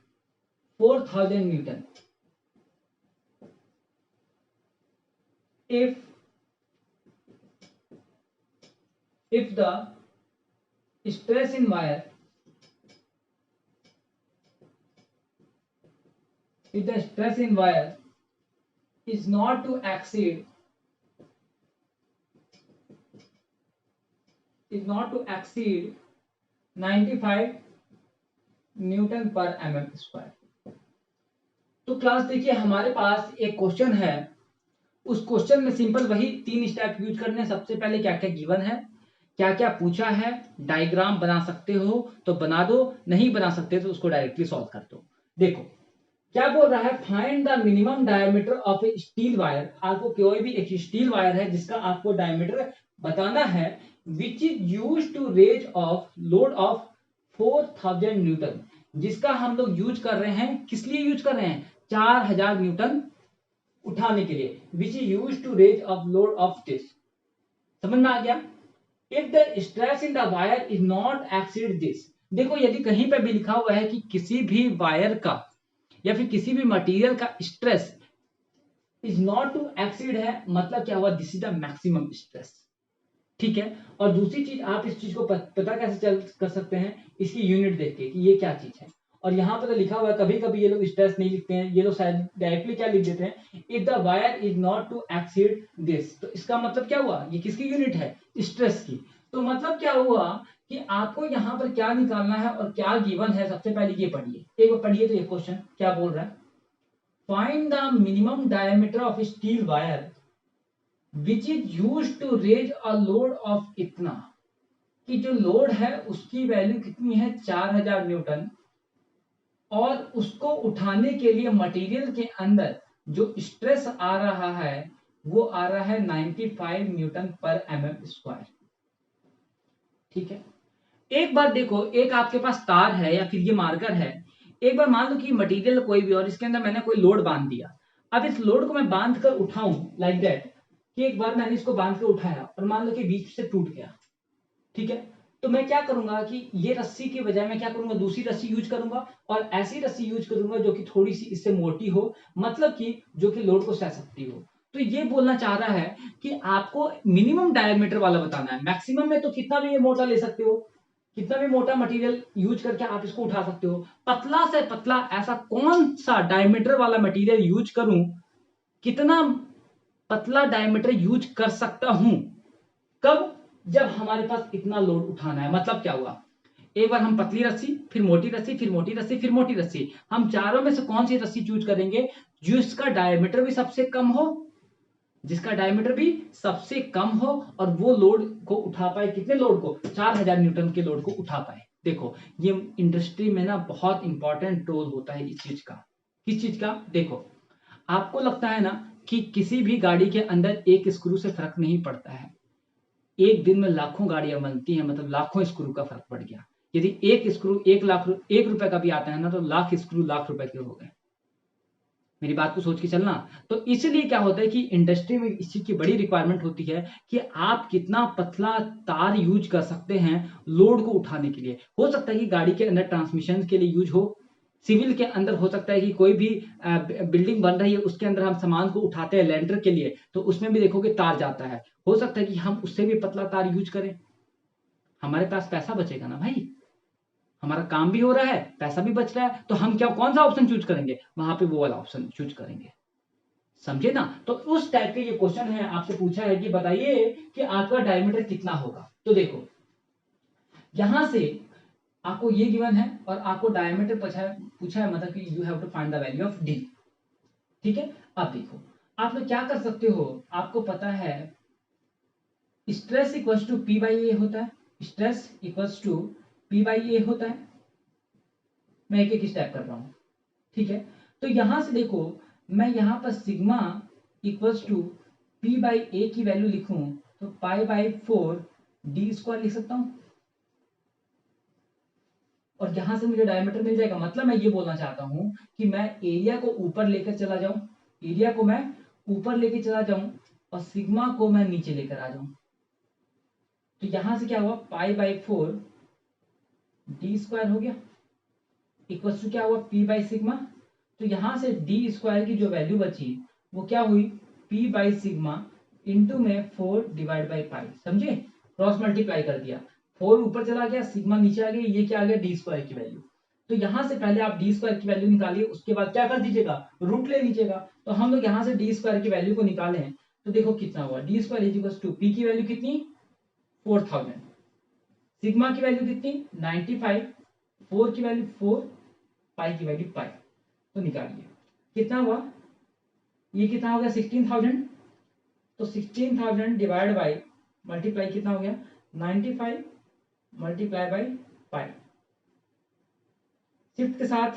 4000 Newton. If the stress in wire is not to exceed 95 Newton पर mm²। तो class देखिए, हमारे पास एक question है, उस question में simple वही 3 step use करने। सबसे पहले क्या क्या गिवन है, क्या क्या पूछा है, डायग्राम बना सकते हो तो बना दो, नहीं बना सकते तो उसको डायरेक्टली सॉल्व कर दो। देखो क्या बोल रहा है, find the minimum diameter of A steel wire. आपको कोई भी एक स्टील वायर है जिसका आपको डायमीटर बताना है, which is use to raise of load of 4000 newton, जिसका हम लोग यूज कर रहे हैं, किस लिए यूज कर रहे हैं, 4000 न्यूटन उठाने के लिए, which is use to raise of load of this. समझ में आ गया। If the stress in the wire is not exceed this, देखो यदि कहीं पर भी लिखा हुआ है कि किसी भी वायर का या फिर किसी भी मटेरियल का stress is not to exceed है, मतलब क्या हुआ, this is the maximum stress. ठीक है। और दूसरी चीज, आप इस चीज को पता कैसे कर सकते हैं, इसकी यूनिट देख के कि ये क्या चीज है। और यहाँ पर लिखा हुआ है, कभी कभी ये लोग स्ट्रेस नहीं लिखते हैं, ये लोग शायद डायरेक्टली क्या लिख देते हैं, if the wire is not to exceed this, तो इसका मतलब क्या हुआ, ये किसकी यूनिट है, स्ट्रेस की। तो मतलब क्या हुआ कि आपको यहाँ पर क्या निकालना है और क्या गिवन है, सबसे पहले ये पढ़िए, एक बार पढ़िए तो ये क्वेश्चन क्या बोल रहा है, find the minimum diameter of steel wire which is use to raise a load of इतना, कि जो लोड है उसकी वैल्यू कितनी है, 4000 न्यूटन, और उसको उठाने के लिए मटेरियल के अंदर जो स्ट्रेस आ रहा है वो आ रहा है 95 न्यूटन पर mm²। ठीक है। एक बार देखो, एक आपके पास तार है या फिर ये मार्कर है, एक बार मान लो कि मटेरियल कोई भी और इसके अंदर मैंने कोई लोड बांध दिया। अब इस लोड को मैं बांध कर उठाऊं लाइक दैट, कि एक बार मैंने इसको बांध कर उठाया और मान लो कि बीच से टूट गया। ठीक है। तो मैं क्या करूंगा कि ये रस्सी के बजाय मैं क्या करूंगा, दूसरी रस्सी यूज करूंगा, और ऐसी रस्सी यूज करूंगा जो कि थोड़ी सी इससे मोटी हो, मतलब कि जो कि लोड को सह सकती हो। तो ये बोलना चाह रहा है कि आपको मिनिमम डायमीटर वाला बताना है, मैक्सिमम में तो कितना भी ये मोटा ले सकते हो, कितना भी मोटा मटेरियल यूज करके आप इसको उठा सकते हो। पतला से पतला ऐसा कौन सा डायमीटर वाला मटेरियल यूज करूं, कितना पतला डायमीटर यूज कर सकता हूं, कब, जब हमारे पास इतना लोड उठाना है। मतलब क्या हुआ, एक बार हम पतली रस्सी, फिर मोटी रस्सी, फिर मोटी रस्सी, फिर मोटी रस्सी, हम चारों में से कौन सी रस्सी चूज करेंगे, जिसका डायमीटर भी सबसे कम हो, जिसका डायमीटर भी सबसे कम हो और वो लोड को उठा पाए। कितने लोड को, 4000 न्यूटन के लोड को उठा पाए। देखो ये इंडस्ट्री में ना बहुत इंपॉर्टेंट रोल होता है इस चीज का। किस चीज का, देखो आपको लगता है ना कि किसी भी गाड़ी के अंदर एक स्क्रू से फर्क नहीं पड़ता है। एक दिन में लाखों गाड़ियां बनती हैं, मतलब लाखों स्क्रू का फर्क पड़ गया। यदि एक स्क्रू 1 रुपए का भी आता है ना, तो लाख स्क्रू लाख रुपए के हो गए। मेरी बात को सोच के चलना। तो इसलिए क्या होता है कि इंडस्ट्री में इस चीज की बड़ी रिक्वायरमेंट होती है कि आप कितना पतला तार यूज कर सकते हैं लोड को उठाने के लिए। हो सकता है कि गाड़ी के अंदर ट्रांसमिशन के लिए यूज हो, सिविल के अंदर हो सकता है कि कोई भी बिल्डिंग बन रही है उसके अंदर हम सामान को उठाते हैं लेंटर के लिए, तो उसमें भी देखोगे तार जाता है। हो सकता है कि हम उससे भी पतला तार यूज करें, हमारे पास पैसा बचेगा ना भाई, हमारा काम भी हो रहा है, पैसा भी बच रहा है, तो हम क्या कौन सा ऑप्शन चूज करेंगे, वहां पे वो वाला ऑप्शन चूज करेंगे। समझे ना। तो उस टाइप के ये क्वेश्चन है, आपसे पूछा है कि बताइए कि आपका डायमीटर कितना होगा। तो देखो यहां से आपको ये गिवन है और आपको डायमीटर पूछा है, मतलब कि you have to find the value of D. ठीक है, अब देखो आप लोग क्या कर सकते हो, आपको पता है stress equals to P by A होता है, stress equals to P by A होता है। मैं एक एक स्टेप कर रहा हूं, ठीक है। तो यहां से देखो मैं यहां पर sigma equals to P by A की वैल्यू लिखूं तो पाई बाई 4 डी स्क्वायर लिख सकता हूं, और यहां से मुझे डायमीटर मिल जाएगा। मतलब मैं ये बोलना चाहता हूं कि मैं एरिया को ऊपर लेकर चला जाऊं, एरिया को मैं ऊपर लेके चला जाऊं और सिग्मा को मैं नीचे लेकर आ जाऊं। तो यहां से क्या हुआ, पाई बाई 4 डी स्क्वायर हो गया, इक्वल टू क्या हुआ, पी बाई सिग्मा। तो यहां से डी स्क्वायर की जो वैल्यू बची वो क्या हुई, पी बाई सिग्मा इंटू में 4 डिवाइड बाई पाई। समझे, क्रॉस मल्टीप्लाई कर दिया, 4 ऊपर चला गया, सिग्मा नीचे आ गया, ये क्या आ गया, डी स्क्वायर की वैल्यू। तो यहां से पहले आप डी स्क्वायर की वैल्यू निकालिए, उसके बाद क्या कर दीजिएगा, रूट ले लीजिएगा। तो हम लोग यहां से डी स्क्वायर की वैल्यू को निकाले हैं, तो देखो कितना हुआ, D square is equal to P की वैल्यू कितनी, 4000, सिग्मा की वैल्यू कितनी 95, 4 की वैल्यू 4, पाई की वैल्यू पाई। तो निकालिए कितना हुआ, ये कितना हो गया 16000। तो 16000 डिवाइड बाई मल्टीप्लाई कितना हो गया 95 मल्टीप्लाई बाई पाई। शिफ्ट के साथ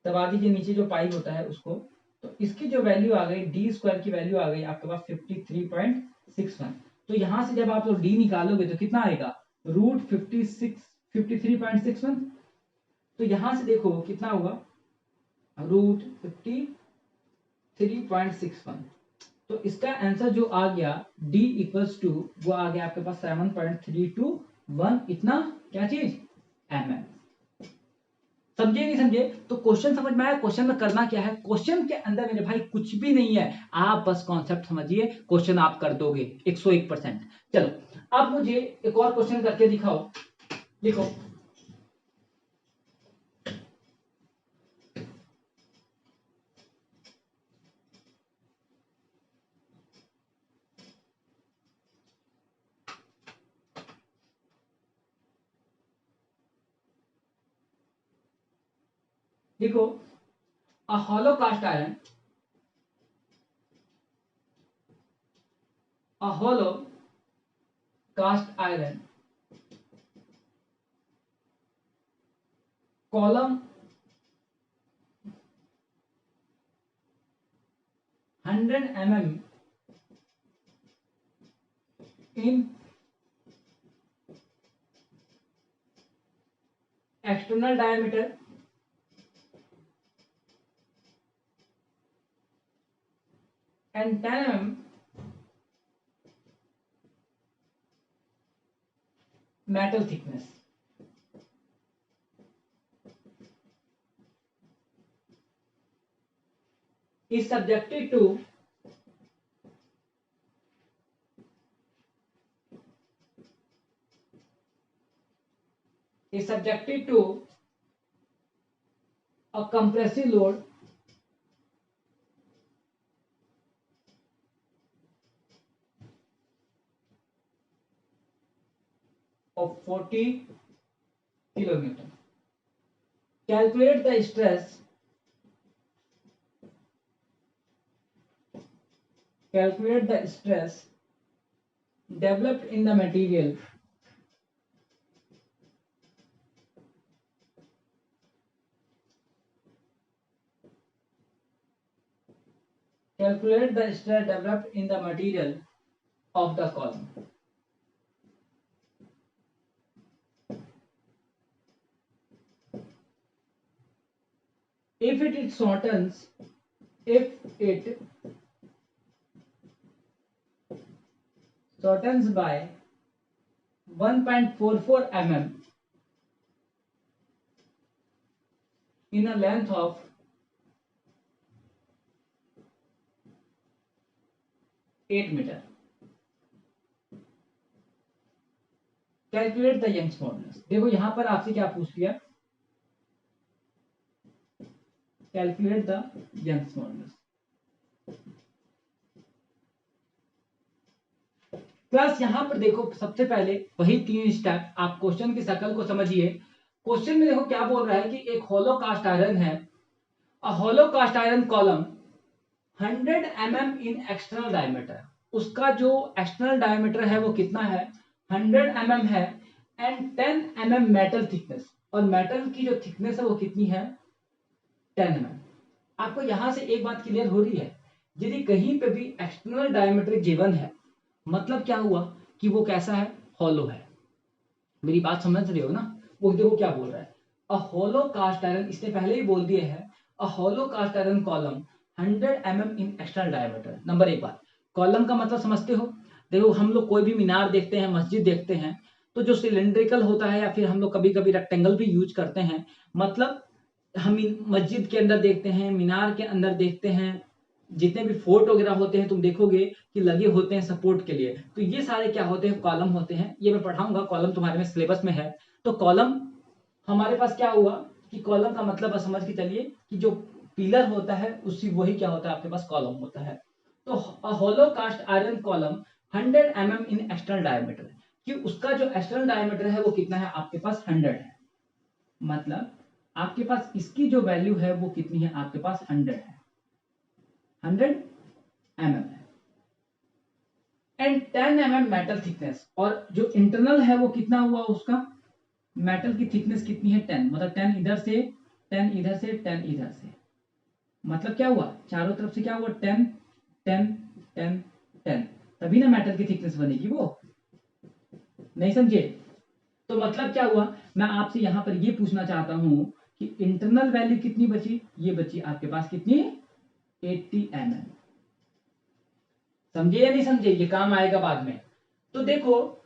दबा दीजिए नीचे जो पाई होता है उसको। तो इसकी जो वैल्यू आ गई, डी स्क्वायर की वैल्यू आ गई आपके पास 53.61। तो यहां से जब आप लोग डी निकालोगे तो कितना आएगा, रूट 53.61। तो यहां से देखो कितना होगा, रूट 53.61। तो इसका आंसर जो आ गया d इक्वल्स टू, वो आ गया आपके पास 7.321, इतना क्या चीज, mm। समझे नहीं समझे, तो क्वेश्चन समझ में आया। क्वेश्चन में करना क्या है, क्वेश्चन के अंदर मेरे भाई कुछ भी नहीं है, आप बस कॉन्सेप्ट समझिए, क्वेश्चन आप कर दोगे 101%। चलो अब मुझे एक और क्वेश्चन करके दिखाओ। देखो देखो, a hollow cast iron, a hollow cast iron column 100 mm in external diameter and 10 mm metal thickness is subjected to is subjected to a compressive load of 40 kilonewton. Calculate the stress. Calculate the stress developed in the material calculate the stress developed in the material of the column. If it shortens by 1.44 mm in a length of 8 meter. Calculate the Young's modulus. देखो यहां पर आपसे क्या पूछ लिया, calculate the Young's modulus. Plus यहां पर देखो सबसे पहले वही 3 स्टेप, आप क्वेश्चन की शकल को समझिए। क्वेश्चन में देखो क्या बोल रहा है कि एक होलो कास्ट आयरन है, a hollow cast iron column 100 mm in external diameter. उसका जो एक्सटर्नल डायमीटर है वो कितना है, 100 mm है, एंड 10 mm मेटल थिकनेस, और मेटल की जो थिकनेस है वो कितनी है, 10 mm। आपको यहां से एक बात क्लियर हो रही है, यदि कहीं पे भी एक्सटर्नल डायमीटर गिवन है मतलब क्या हुआ कि वो कैसा है, हॉलो है। मेरी बात समझ रहे हो ना। वो देखो क्या बोल रहा है, अ होलो कास्ट आयरन, इसने पहले ही बोल दिया है, a hollow cast iron column 100 mm in external diameter. Number एक बात, कॉलम का मतलब समझते हो। देखो हम लोग कोई भी मीनार देखते हैं, मस्जिद देखते हैं, तो जो सिलेंड्रिकल होता है या फिर हम लोग कभी कभी रेक्टेंगल भी यूज करते हैं, मतलब हम मस्जिद के अंदर देखते हैं, मीनार के अंदर देखते हैं, जितने भी फोर्ट वगैरह होते हैं तुम देखोगे कि लगे होते हैं सपोर्ट के लिए, तो ये सारे क्या होते हैं, कॉलम होते हैं। ये मैं पढ़ाऊंगा, कॉलम तुम्हारे में सिलेबस में है। तो कॉलम हमारे पास क्या हुआ कि कॉलम का मतलब समझ के चलिए कि जो पिलर होता है उसी वही क्या होता है, आपके पास कॉलम होता है। तो hollow cast iron column 100 mm in external diameter, कि उसका जो एक्सटर्नल डायमीटर है वो कितना है, आपके पास 100 है। मतलब आपके पास इसकी जो वैल्यू है वो कितनी है, आपके पास 100 है, 100 mm है, एंड 10 mm मेटल थिकनेस। और जो इंटरनल है वो कितना हुआ, उसका मेटल की थिकनेस कितनी है, 10। मतलब 10 इधर से, 10 इधर से, 10 इधर से, मतलब क्या हुआ, चारों तरफ से क्या हुआ, 10 10 10 10, तभी ना मेटल की थिकनेस बनेगी। वो नहीं समझे? तो मतलब क्या हुआ, मैं आपसे यहां पर ये पूछना चाहता हूं कि इंटरनल वैल्यू कितनी बची, ये बची आपके पास कितनी, 80 mm। समझे या नहीं समझे, ये काम आएगा बाद में। तो देखो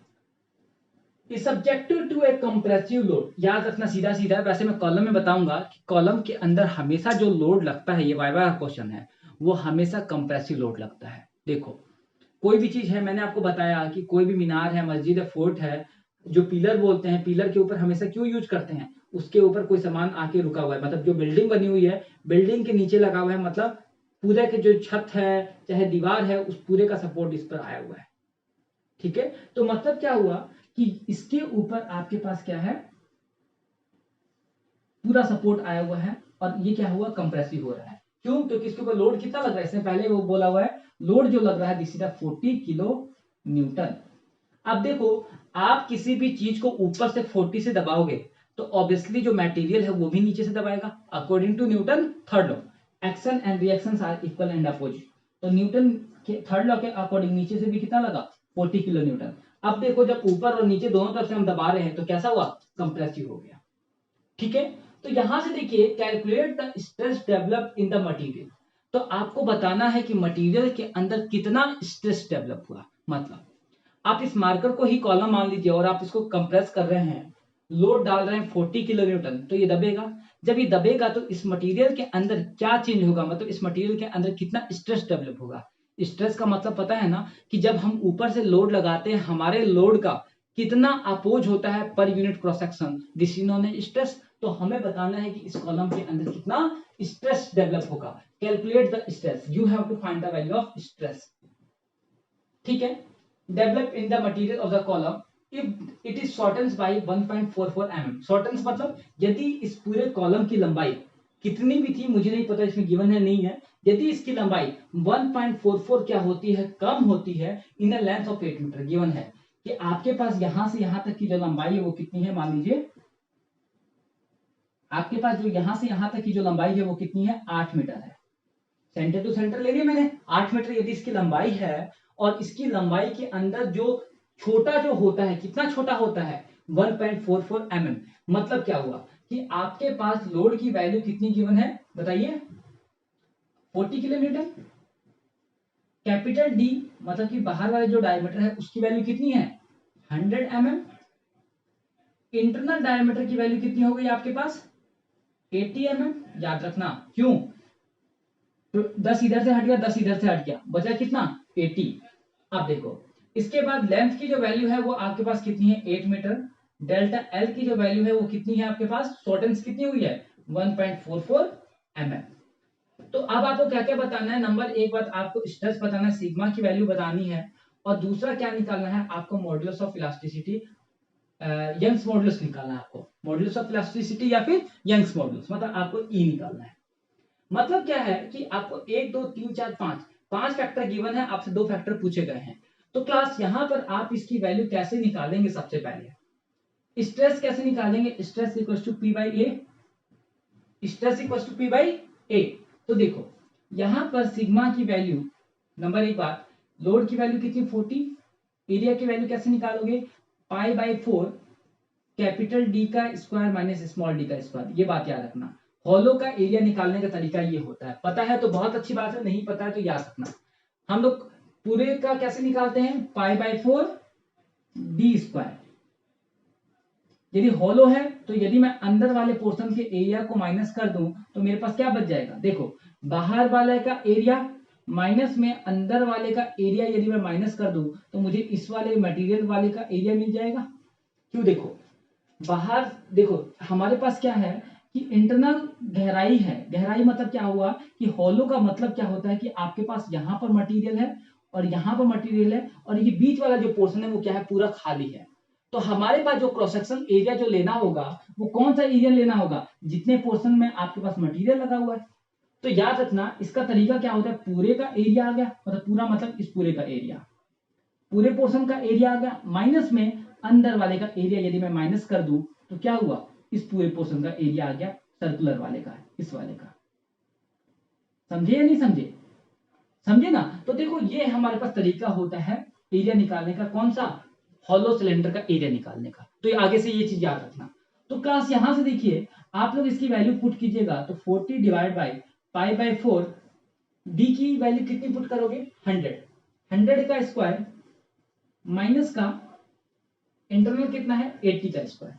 is subjected to a compressive load, याद रखना सीधा सीधा। वैसे मैं कॉलम में बताऊंगा कि कॉलम के अंदर हमेशा जो लोड लगता है, ये वाइवा का क्वेश्चन है, वो हमेशा कंप्रेसिव लोड लगता है। देखो कोई भी चीज है, मैंने आपको बताया कि कोई भी मीनार है, मस्जिद है, फोर्ट है, जो पिलर बोलते हैं, पिलर के ऊपर हमेशा क्यों यूज करते हैं, उसके ऊपर कोई सामान आके रुका हुआ है, मतलब जो बिल्डिंग बनी हुई है, बिल्डिंग के नीचे लगा हुआ है, मतलब पूरे के जो छत है चाहे दीवार है, उस पूरे का सपोर्ट इस पर आया हुआ है। ठीक है, तो मतलब क्या हुआ कि इसके ऊपर आपके पास क्या है, पूरा सपोर्ट आया हुआ है, और ये क्या हुआ, कंप्रेसिव हो रहा है। क्यों, क्योंकि इसके ऊपर लोड कितना लग रहा है, इसने पहले वो बोला हुआ है, लोड जो लग रहा है दिस इज 40 किलो न्यूटन। अब देखो आप किसी भी चीज को ऊपर से 40 से दबाओगे तो ऑब्वियसली जो मटेरियल है वो भी नीचे से दबाएगा, according to Newton third law, action and reactions are equal and opposite. तो न्यूटन के थर्ड लॉ के अकॉर्डिंग नीचे से भी कितना लगा, 40 किलो न्यूटन। अब देखो जब ऊपर और नीचे दोनों तरफ से हम दबा रहे हैं तो कैसा हुआ, कंप्रेसिव हो गया। ठीक है, तो यहां से देखिए calculate the stress develop in the material, तो आपको बताना है कि मटेरियल के अंदर कितना स्ट्रेस डेवलप हुआ। मतलब आप इस मार्कर को ही कॉलम मान लीजिए और आप इसको कंप्रेस कर रहे हैं, लोड डाल रहे हैं 40 किलो न्यूटन, तो ये दबेगा। जब ये दबेगा तो इस मटेरियल के अंदर क्या चेंज होगा, मतलब इस मटेरियल के अंदर कितना स्ट्रेस डेवलप होगा। स्ट्रेस का मतलब पता है ना, कि जब हम ऊपर से लोड लगाते हैं, हमारे लोड का कितना अपोज होता है पर unit cross section, this is known as stress. तो हमें बताना है कि इस कॉलम के अंदर कितना स्ट्रेस डेवलप होगा। Calculate the stress, you have to find the value of stress. ठीक है, develop in the material of the column if it is shortens by 1.44 mm। Shortens मतलब यदि इस पूरे कॉलम की लंबाई कितनी भी थी, मुझे नहीं पता इसमें गिवन है नहीं है, यदि इसकी लंबाई 1.44 क्या होती है, कम होती है in a length of 8 metre, given है कि आपके पास यहां से यहां तक की जो लंबाई है वो कितनी है, मान लीजिए आपके पास जो यहां से यहां तक की जो लंबाई है वो कितनी है, 8 मीटर है। सेंटर टू सेंटर ले लिया मैंने 8 मीटर यदि इसकी लंबाई है, और इसकी लंबाई के अंदर जो छोटा जो होता है, कितना छोटा होता है, 1.44 mm। मतलब क्या हुआ कि आपके पास लोड की वैल्यू कितनी गिवन है बताइए, 40 किलोमीटर। कैपिटल डी मतलब कि बाहर वाले जो डायमीटर है उसकी वैल्यू कितनी है, 100 mm। इंटरनल डायमीटर की वैल्यू कितनी हो गई आपके पास, 80 mm। याद रखना क्यों, तो 10 इधर से हट गया, 10 इधर से हट गया, बचा कितना, 80। अब देखो इसके बाद लेंथ की जो वैल्यू है वो आपके पास कितनी है, 8 मीटर। डेल्टा एल की जो वैल्यू है वो कितनी है आपके पास, शॉर्टेंस कितनी हुई है, 1.44 mm। तो अब आपको क्या क्या बताना है, नंबर एक बात आपको स्ट्रेस बताना है, सिग्मा की वैल्यू बतानी है, और दूसरा क्या निकालना है आपको, modulus of elasticity, Young's modulus निकालना है आपको, मॉड्यूलस ऑफ इलास्टिसिटी या फिर यंग्स मॉड्यूलस, मतलब आपको ई निकालना है। मतलब क्या है कि आपको 1 2 3 4 5 फैक्टर गिवन है, आपसे 2 फैक्टर पूछे गए हैं। तो क्लास यहां पर आप इसकी वैल्यू कैसे निकालेंगे, सबसे पहले स्ट्रेस कैसे निकालेंगे, stress equal to P by A, stress equal to P by A. तो देखो यहां पर सिग्मा की वैल्यू, नंबर एक बात, लोड की वैल्यू कितनी 40, एरिया की वैल्यू कैसे निकालोगे, पाई बाई 4 कैपिटल डी का स्क्वायर माइनस स्मॉल डी का स्क्वायर। ये बात याद रखना, हॉलो का एरिया निकालने का तरीका ये होता है, पता है तो बहुत अच्छी बात है, नहीं पता है तो याद रखना। हम लोग पूरे का कैसे निकालते हैं, पाई बाई 4 डी स्क्वायर। यदि हॉलो है तो यदि मैं अंदर वाले पोर्शन के एरिया को माइनस कर दूं तो मेरे पास क्या बच जाएगा, देखो बाहर वाले का एरिया माइनस में अंदर वाले का एरिया यदि मैं माइनस कर दूं तो मुझे इस वाले मटेरियल वाले का एरिया मिल जाएगा। क्यों, देखो बाहर देखो हमारे पास क्या है कि इंटरनल गहराई है, गहराई मतलब क्या हुआ कि हॉलो का मतलब क्या होता है कि आपके पास यहाँ पर मटेरियल है और यहाँ पर मटेरियल है, और ये बीच वाला जो पोर्शन है वो क्या है, पूरा खाली है। तो हमारे पास जो क्रॉस सेक्शन एरिया जो लेना होगा वो कौन सा एरिया लेना होगा, जितने पोर्शन में आपके पास मटेरियल लगा हुआ है। तो याद रखना इसका तरीका क्या होता है, पूरे का एरिया आ गया, मतलब पूरा मतलब इस पूरे का एरिया, पूरे पोर्शन का एरिया आ गया, माइनस में अंदर वाले का एरिया यदि मैं माइनस कर दूं तो क्या हुआ, इस पूरे पोर्शन का एरिया आ गया सर्कुलर वाले का, इस वाले का। समझे या नहीं समझे, समझे ना। तो देखो ये हमारे पास तरीका होता है एरिया निकालने का, कौन सा, हॉलो सिलेंडर का एरिया निकालने का। तो आगे से ये चीज याद रखना। तो क्लास यहां से देखिए आप लोग इसकी वैल्यू पुट कीजिएगा तो 40 divide by pi by 4 D की वैल्यू कितनी पुट करोगे, 100, 100 का स्क्वायर माइनस का इंटरनल कितना है 80 का स्क्वायर।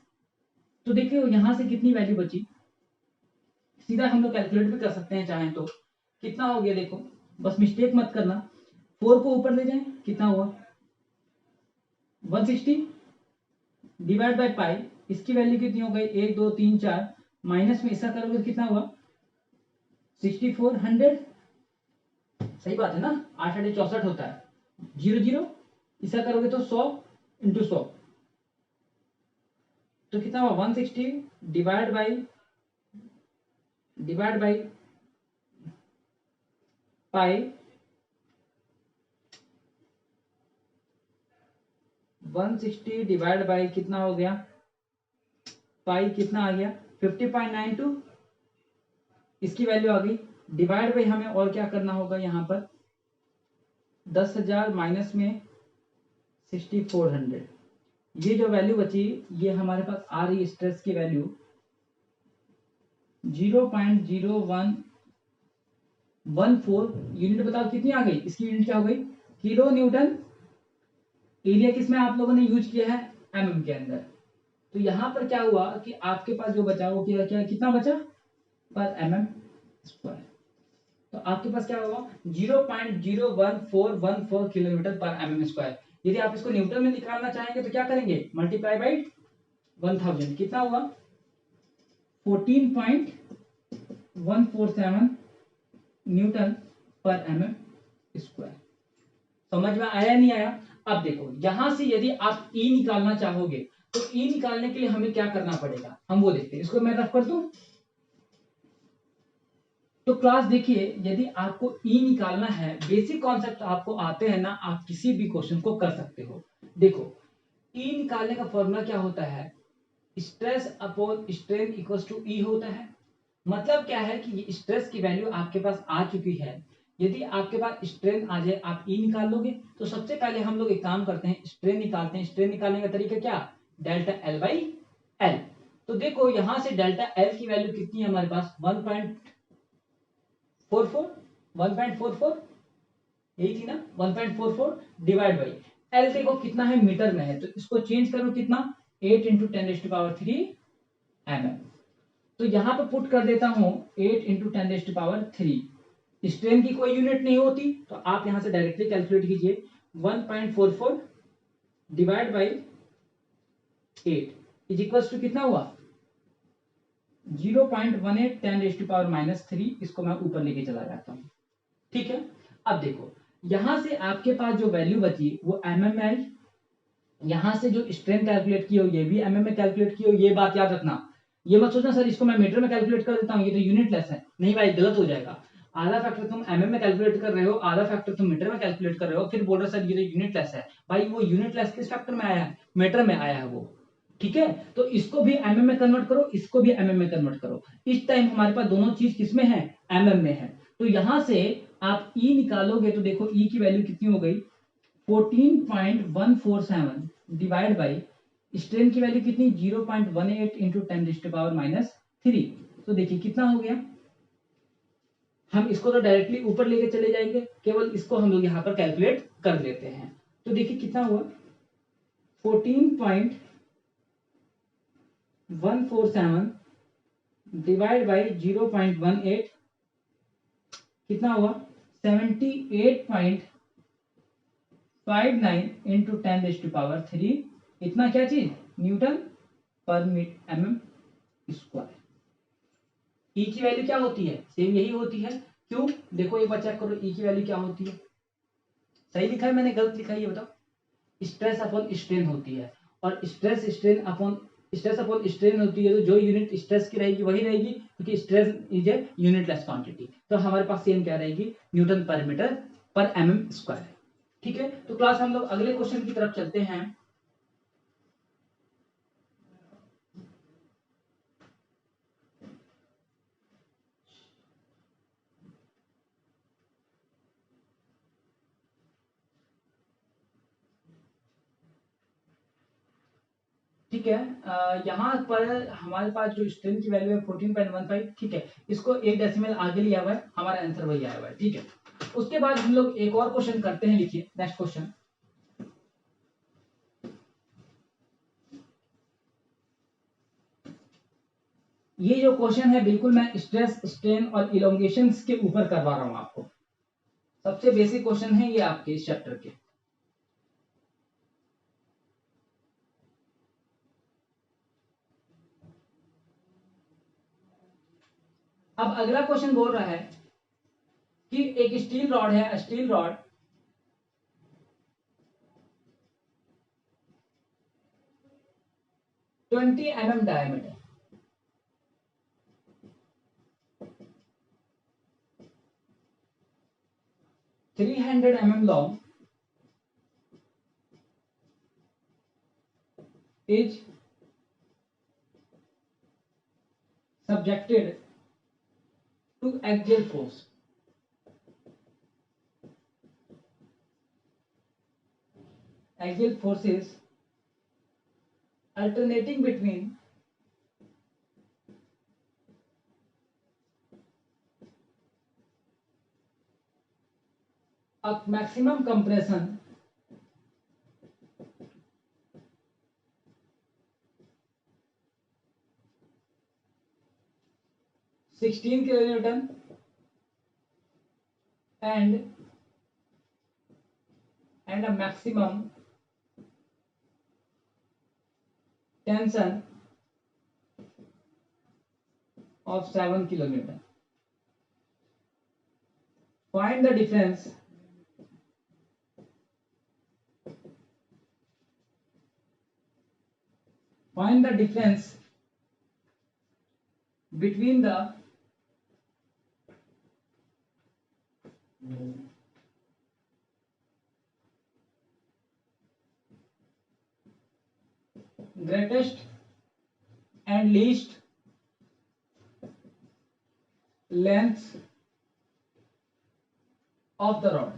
तो देखिए यहां से कितनी वैल्यू बची, सीधा हम लोग कैलकुलेट भी कर सकते हैं चाहें तो, कितना हो गया देखो, बस मिस्टेक मत करना, 4 को ऊपर ले जाएं, कितना हुआ 160 डिवाइड बाय पाई, इसकी वैल्यू कितनी हो गई 1 2 3 4, माइनस में ऐसा करोगे तो कितना हुआ 6400। सही बात है ना, 8 8 64 होता है, 0 0 ऐसा करोगे तो 100 इंटू 100, तो कितना हुआ 160 divide by pi 160 divide by कितना हो गया, पाई कितना आ गया 50.92, इसकी वैल्यू आ गई, डिवाइड बाई हमें और क्या करना होगा यहाँ पर 10,000 माइनस में 6400, ये जो वैल्यू बची ये हमारे पास आ रही स्ट्रेस की वैल्यू 0.0114 यूनिट। बताओ कितनी आ गई, इसकी यूनिट क्या हो गई, किलो न्यूटन। एरिया किसमें आप लोगों ने यूज किया है, एमएम के अंदर। तो यहां पर क्या हुआ कि आपके पास जो बचा वो क्या क्या कितना बचा पर एमएम स्क्वायर। तो आपके पास क्या होगा 0.01414 किलोमीटर पर एमएम स्क्वायर। यदि आप इसको न्यूटन में निकालना चाहेंगे तो क्या करेंगे, मल्टीप्लाई बाई 1000, कितना हुआ 14.147 न्यूटन पर एमएम स्क्वायर। समझ में आया नहीं आया? अब देखो यहां से यदि आप ई निकालना चाहोगे तो ई निकालने के लिए हमें क्या करना पड़ेगा, हम वो देखते हैं। इसको मैं रफ कर दूं तो क्लास देखिए, यदि आपको ई निकालना है, बेसिक कॉन्सेप्ट आपको आते हैं ना, आप किसी भी क्वेश्चन को कर सकते हो। देखो ई निकालने का फॉर्मूला क्या होता है, stress upon strain equals to E होता है। मतलब क्या है कि स्ट्रेस की वैल्यू आपके पास आ चुकी है, यदि आपके पास स्ट्रेन आ जाए आप ई निकाल लोगे। तो सबसे पहले हम लोग एक काम करते हैं, स्ट्रेन निकालते हैं। स्ट्रेन निकालने का तरीका क्या, डेल्टा एल बाई एल। तो देखो यहां से डेल्टा एल की वैल्यू कितनी है हमारे पास 1.44 यही थी ना, 1.44 डिवाइड बाई एल देखो कितना है, मीटर में है, तो इसको चेंज करो कितना 8 इंटू 10⁻³ mm। तो यहां पे पुट कर देता हूं 8 इंटू 10⁻³ स्ट्रेन की कोई यूनिट नहीं होती तो आप यहां से डायरेक्टली कैलकुलेट कीजिए 1.44 divide by 8 is equals to कितना हुआ 0.18 10⁻⁻3। इसको मैं ऊपर लेके चला जाता हूं, ठीक है। अब देखो यहां से आपके पास जो वैल्यू बची वो एमएम में आई, यहां से जो स्ट्रेन कैलकुलेट की हो ये भी एमएम में कैलकुलेट की हो। ये बात याद रखना, ये मत सोचना सर इसको मैं मीटर में कैलकुलेट कर देता हूँ ये तो यूनिट लेस है, नहीं भाई गलत हो जाएगा। आधा फैक्टर तुम एमएम में कैलकुलेट कर रहे हो, आधा फैक्टर तुम मीटर में कैलकुलेट कर रहे हो, फिर बोल रहे सर ये तो यूनिट लेस है। भाई वो यूनिट लेस किस फैक्टर में आया है, मीटर में आया है वो, ठीक है। तो इसको भी एमएम में कन्वर्ट करो, इसको भी एमएम में कन्वर्ट करो। इस टाइम हमारे पास दोनों चीज किसमें है, एमएम में है। तो यहां से आप ई निकालोगे तो देखो ई की वैल्यू कितनी हो गई 14.147 डिवाइड बाई स्ट्रेन की वैल्यू कितनी 0.18 इंटू 10⁻⁻3। तो देखिए कितना हो गया, हम इसको तो डायरेक्टली ऊपर लेके चले जाएंगे, केवल इसको हम लोग यहाँ पर कैलकुलेट कर लेते हैं। तो देखिए कितना हुआ 14.147 डिवाइड बाई 0.18 कितना हुआ 78.59 इंटू 10⁻³ इतना क्या चीज न्यूटन पर एमएम स्क्वायर। ई की वैल्यू क्या होती है, सेम यही होती है। क्यों, देखो एक बार चेक करो ई की वैल्यू क्या होती है, सही लिखा है मैंने गलत लिखा है ये बताओ, स्ट्रेस अपॉन स्ट्रेन होती है। और स्ट्रेस अपॉन स्ट्रेन होती है, तो जो यूनिट स्ट्रेस की रहेगी वही रहेगी, क्योंकि stress is a unitless quantity. तो हमारे पास सेम क्या रहेगी न्यूटन पर मीटर पर एमएम स्क्वायर, ठीक है। तो क्लास हम लोग अगले क्वेश्चन की तरफ चलते हैं। ठीक है, यहाँ पर हमारे पास जो स्ट्रेन की वैल्यू है 14.15, ठीक है। इसको एक डेसिमल आगे लिया हुआ है, हमारा आंसर वही आया हुआ है, ठीक है। उसके बाद हम लोग एक और क्वेश्चन करते हैं, लिखिए नेक्स्ट क्वेश्चन। ये जो क्वेश्चन है बिल्कुल मैं स्ट्रेस स्ट्रेन और इलोंगेशन के ऊपर करवा रहा हूं आपको, सबसे बेसिक क्वेश्चन है ये आपके इस चैप्टर के। अब अगला क्वेश्चन बोल रहा है कि एक स्टील रॉड है, steel rod 20 mm diameter, 300 mm long is subjected to axial force. Axial forces alternating between a maximum compression (16 kilonewton) and a maximum tension of 7 kilonewton. Find the difference between the greatest and least length of the rod.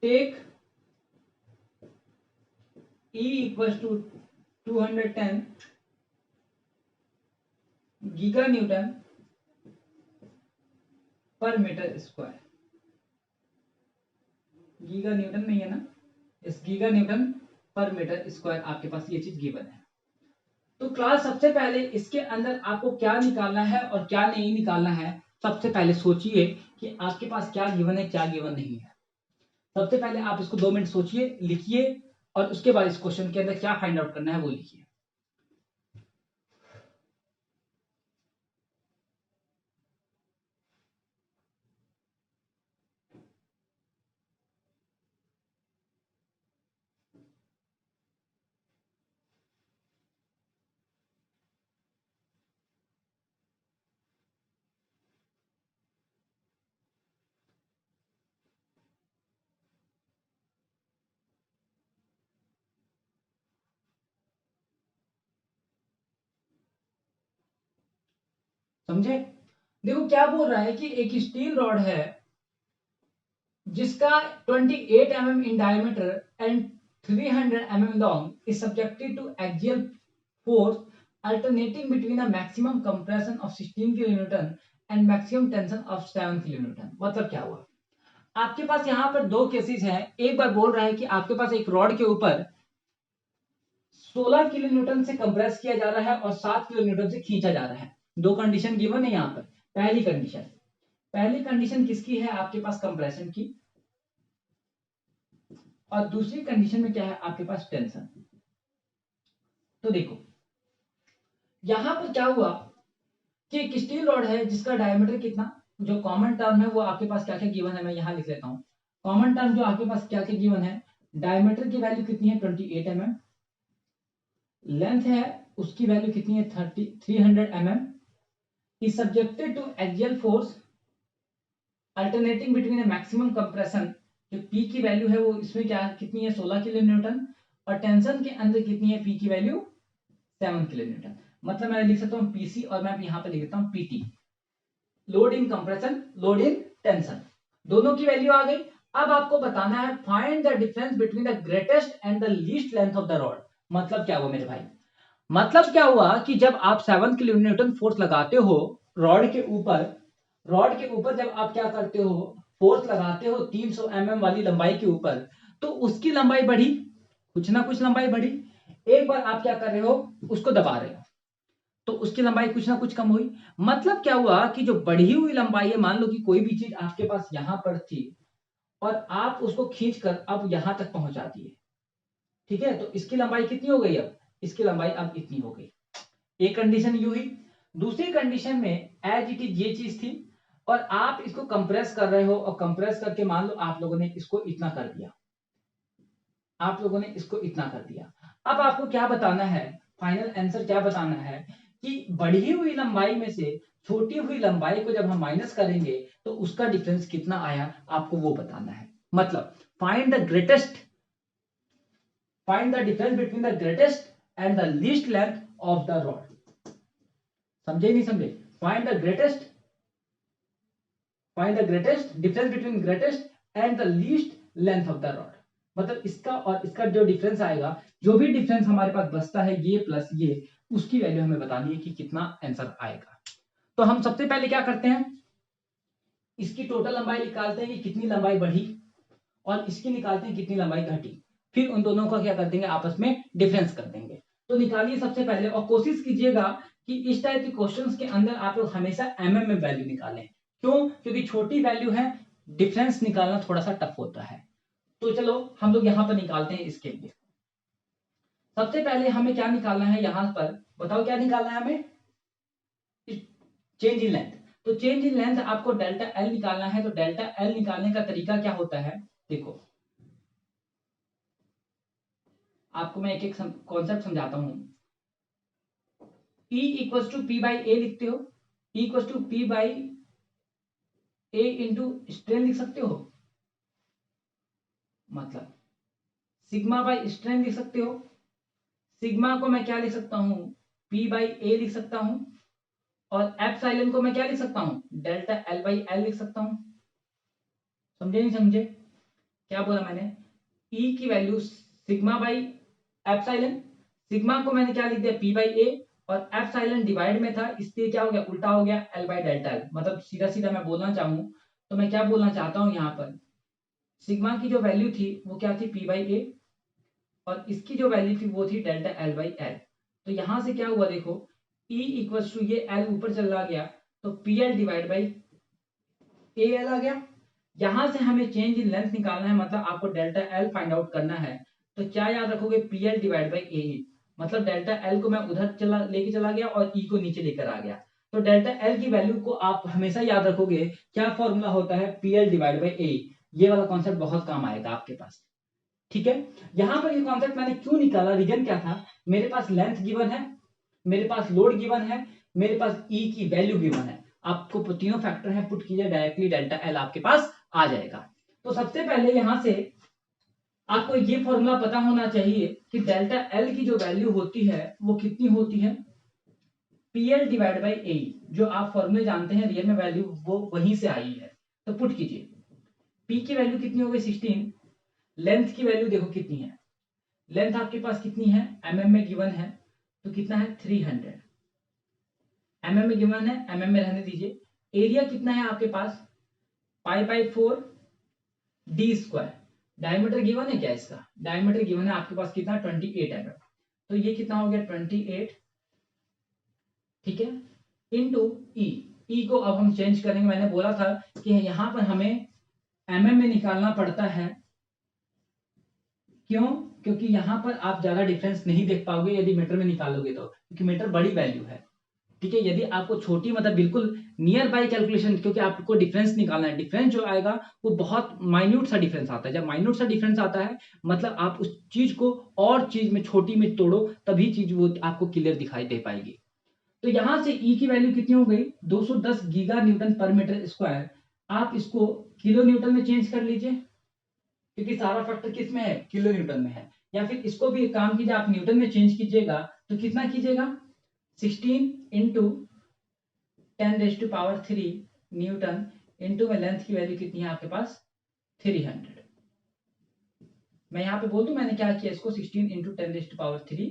Take E equals to 210 giganewton पर metre square. Giga Newton में है ना, इस giga Newton पर metre square आपके पास ये चीज given है. तो क्लास सबसे पहले इसके अंदर आपको क्या निकालना है और क्या नहीं निकालना है. सबसे पहले सोचिए कि आपके पास क्या गिवन है क्या गिवन नहीं है. सबसे पहले आप इसको 2 मिनट सोचिए, लिखिए और उसके बाद इस क्वेश्चन के अंदर क्या फाइंड आउट करना है वो लिखिए. समझे? देखो क्या बोल रहा है कि एक स्टील रॉड है जिसका 28 mm in diameter and 300 mm long is subjected to axial force alternating between a maximum compression of 16 kN and maximum tension of 7 kN. मतलब क्या हुआ? आपके पास यहाँ पर 2 केसेस हैं. एक बार बोल रहा है कि आपके पास एक रॉड के ऊपर 16 किलोन्यूटन से कंप्रेस किया जा रहा है और 7 किलोन्यूटन से खींचा जा रहा है. 2 कंडीशन गिवन है यहाँ पर. पहली कंडीशन किसकी है? आपके पास कंप्रेशन की. और दूसरी कंडीशन में क्या है? आपके पास टेंशन. तो देखो यहां पर क्या हुआ कि एक स्टील रॉड है जिसका डायमीटर कितना, जो कॉमन टर्म है वो आपके पास क्या क्या गिवन है मैं यहां लिख लेता हूं. कॉमन टर्म जो आपके पास क्या क्या गिवन है, डायमीटर की वैल्यू कितनी है 28 mm, लेंथ है उसकी वैल्यू कितनी है 300 mm, is subjected to axial force alternating between a maximum compression, जो P की वैल्यू है वो इसमें क्या कितनी है 16 किलो न्यूटन, और टेंशन के अंदर कितनी है P की वैल्यू 7 किलो न्यूटन. मतलब मैं लिख सकता हूँ PC और मैं यहाँ पे लिख देता हूँ PT. Load in compression, load in tension, दोनों की वैल्यू आ गई. अब आपको बताना है find the difference between the greatest and the least length of the rod. मतलब क्या हुआ मेरे भाई? मतलब क्या हुआ कि जब आप 7 किलो न्यूटन फोर्स लगाते हो रॉड के ऊपर जब आप क्या करते हो फोर्स लगाते हो 300 mm वाली लंबाई के ऊपर, तो उसकी लंबाई बढ़ी, कुछ ना कुछ लंबाई बढ़ी. एक बार आप क्या कर रहे हो उसको दबा रहे हो तो उसकी लंबाई कुछ ना कुछ कम हुई. मतलब क्या हुआ कि जो बढ़ी हुई लंबाई है, मान लो कि कोई भी चीज आपके पास यहां पर थी और आप उसको खींचकर अब यहां तक पहुंचा दिए, ठीक है, तो इसकी लंबाई कितनी हो गई? अब इसकी लंबाई अब इतनी हो गई. एक कंडीशन यू हुई. दूसरी कंडीशन में एज इट इज ये चीज थी और आप इसको कंप्रेस कर रहे हो और कंप्रेस करके मान लो आप लोगों ने इसको इतना कर दिया, अब आपको क्या बताना है, फाइनल आंसर क्या बताना है कि बढ़ी हुई लंबाई में से छोटी हुई लंबाई को जब हम माइनस करेंगे तो उसका डिफरेंस कितना आया आपको वो बताना है. मतलब find the difference between the greatest and the least length of the rod. समझे नहीं समझे? Find the greatest difference between greatest and the least length of the rod. मतलब इसका और इसका जो डिफरेंस आएगा, जो भी डिफरेंस हमारे पास बचता है ये प्लस ये, उसकी वैल्यू हमें बतानी है कि कितना आंसर आएगा. तो हम सबसे पहले क्या करते हैं, इसकी टोटल लंबाई निकालते हैं कि कितनी लंबाई बढ़ी और इसकी निकालते हैं कितनी लंबाई घटी. फिर उन दोनों का क्या कर देंगे, आपस में डिफरेंस कर देंगे. तो निकालिए सबसे पहले और कोशिश कीजिएगा कि इस टाइप के क्वेश्चंस के अंदर आप लोग हमेशा mm में वैल्यू निकालें. क्यों? क्योंकि छोटी वैल्यू है, डिफरेंस निकालना थोड़ा सा टफ होता है. तो चलो हम लोग यहाँ पर निकालते हैं इसके लिए। सबसे पहले हमें क्या निकालना है यहाँ पर, बताओ क्या निकालना है हमें, चेंज इन लेंथ। तो चेंज इन लेंथ आपको डेल्टा एल निकालना है। तो डेल्टा एल निकालने का तरीका क्या होता है, देखो आपको मैं एक एक कॉन्सेप्ट समझाता हूं। E equal to P by A लिखते हो, E equal to P by A into strain लिख सकते हो, मतलब सिग्मा बाई स्ट्रेन लिख सकते हो। सिग्मा को मैं क्या लिख सकता हूं, पी बाई ए लिख सकता हूं, और एप्सिलॉन को मैं क्या लिख सकता हूं, डेल्टा एल बाई एल लिख सकता हूं। समझे नहीं समझे, क्या बोला मैंने, ई की value sigma by epsilon, sigma को मैंने क्या लिख दिया, पी बाई ए, और एप्सिलॉन डिवाइड में था इसलिए क्या हो गया, उल्टा हो गया, एल बाई डेल्टा एल। मतलब सीधा सीधा मैं बोलना चाहूं तो मैं क्या बोलना चाहता हूं, यहाँ पर सिग्मा की जो वैल्यू थी वो क्या थी, पी बाई ए, और इसकी जो वैल्यू थी वो थी डेल्टा एल बाई एल। तो यहां से क्या हुआ देखो, E इक्वल टू ये L ऊपर चला गया तो P L divide by A L आ गया। यहां से हमें चेंज इन लेंथ निकालना है, मतलब आपको डेल्टा एल फाइंड आउट करना है। तो क्या याद रखोगे, पी एल डिवाइड बाई ए, मतलब डेल्टा एल को मैं उधर चला लेके चला गया और ई को नीचे लेकर आ गया। तो डेल्टा एल की वैल्यू को आप हमेशा याद रखोगे, क्या फॉर्मूला होता है, पी एल डिवाइड बाई ए। ये वाला कॉन्सेप्ट बहुत काम आएगा आपके पास, ठीक है। यहां पर ये कॉन्सेप्ट मैंने क्यों निकाला, रीजन क्या था, मेरे पास लेंथ गिवन है, मेरे पास लोड गिवन है, मेरे पास ई की वैल्यू गिवन है। आपको तीनों फैक्टर है, पुट कीजिए डायरेक्टली डेल्टा एल आपके पास आ जाएगा। तो सबसे पहले यहां से आपको ये फॉर्मूला पता होना चाहिए कि डेल्टा एल की जो वैल्यू होती है वो कितनी होती है, पी एल डिवाइड बाई ए। जो आप फॉर्मूले जानते हैं रियल में वैल्यू वो वहीं से आई है। तो पुट कीजिए, पी की वैल्यू कितनी हो गई 16, लेंथ की वैल्यू देखो कितनी है, लेंथ आपके पास कितनी है, एमएम में गिवन है, तो कितना है 300, एमएम में गिवन है, एमएम में रहने दीजिए। एरिया कितना है आपके पास, pi by 4 D square. Diameter given है क्या, इसका डायमीटर गिवन है आपके पास कितना, 28 एमएम। तो ये कितना हो गया 28, ठीक है, इनटू ई। ई को अब हम चेंज करेंगे, मैंने बोला था कि यहां पर हमें एमएम में निकालना पड़ता है, क्यों, क्योंकि यहां पर आप ज्यादा डिफरेंस नहीं देख पाओगे यदि मीटर में निकालोगे तो, क्योंकि मीटर बड़ी वैल्यू है, ठीक है। यदि आपको छोटी मतलब बिल्कुल नियर बाय कैलकुलेशन, क्योंकि आपको डिफरेंस निकालना है, डिफरेंस जो आएगा वो बहुत माइन्यूट सा डिफरेंस आता है। जब माइन्यूट सा डिफरेंस आता है मतलब आप उस चीज को और चीज में छोटी में तोड़ो तभी चीज वो आपको क्लियर दिखाई दे पाएगी। तो यहां से ई की वैल्यू कितनी हो गई, 210 गीगा न्यूटन पर मीटर स्क्वायर। आप इसको किलो न्यूटन में चेंज कर लीजिए, क्योंकि सारा फैक्टर किस में है, किलो न्यूटन में है। या फिर इसको भी एक काम कीजिए, आप न्यूटन में चेंज कीजिएगा तो कितना कीजिएगा, 16 इंटू 10⁻³ न्यूटन, इंटू में लेंथ की वैल्यू कितनी है आपके पास 300। मैं यहाँ पे बोल दूं मैंने क्या किया, इसको 16 इंटू 10⁻³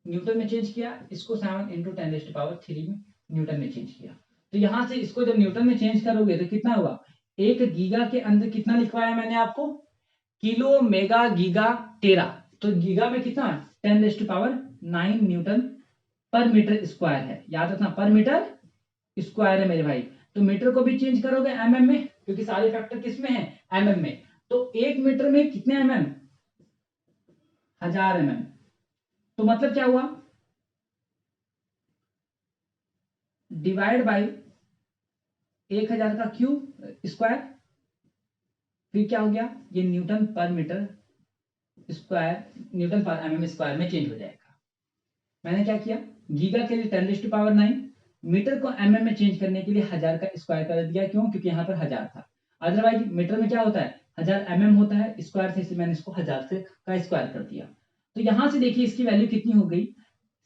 न्यूटन में चेंज किया, इसको 7 इंटू 10⁻³ में न्यूटन में चेंज किया। तो यहां से इसको जब न्यूटन में चेंज करोगे तो कितना हुआ, एक गीगा के अंदर कितना लिखवाया मैंने आपको, किलो मेगा गीगा टेरा। तो गीगा में कितना 10⁹ न्यूटन पर मीटर स्क्वायर है, याद रखना पर मीटर स्क्वायर है मेरे भाई। तो मीटर को भी चेंज करोगे एमएम में, क्योंकि सारे फैक्टर किस में है, एमएम में। तो एक मीटर में कितने एमएम, 1000 एमएम। तो मतलब क्या हुआ, डिवाइड बाई 1000 का क्यूब स्क्वायर, फिर क्या हो गया, ये न्यूटन पर मीटर स्क्वायर, न्यूटन पर एमएम स्क्वायर में चेंज हो जाएगा। मैंने क्या किया, गीगा के लिए 10⁹, मीटर को एमएम में चेंज करने के लिए 1000 का स्क्वायर कर दिया, क्यों, क्योंकि यहाँ पर 1000 था। अदरवाइज मीटर में क्या होता है 1000 एमएम होता है स्क्वायर से, इसलिए मैंने इसको 1000 से का स्क्वायर कर दिया। तो यहां से देखिए इसकी वैल्यू कितनी हो गई,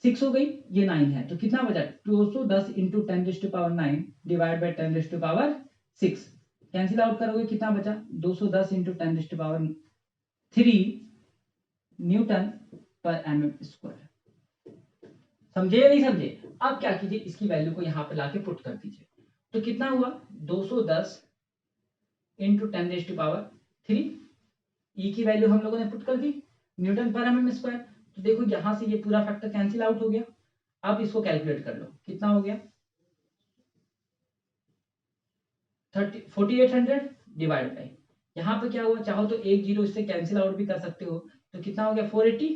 6 हो गई, ये 9 है, तो कितना बचा 210 into 10⁹ divide by 10⁶। Cancel out करोगे कितना बचा, 210 इंटू 10⁻³ न्यूटन पर एमएम स्क्वायर। समझे या नहीं समझे, अब क्या कीजिए, इसकी वैल्यू को यहां पे लाके पुट कर दीजिए। तो कितना हुआ 210 इंटू 10⁻³ ई की वैल्यू हम लोगों ने पुट कर दी, न्यूटन पर एमएम स्क्वायर। तो देखो यहां से ये पूरा फैक्टर कैंसिल आउट हो गया। अब इसको कैलकुलेट कर लो कितना हो गया, 4800 डिवाइड बाई यहाँ पे क्या हुआ, चाहो तो एक जीरो इससे कैंसिल आउट भी कर सकते हो, तो कितना हो गया 480,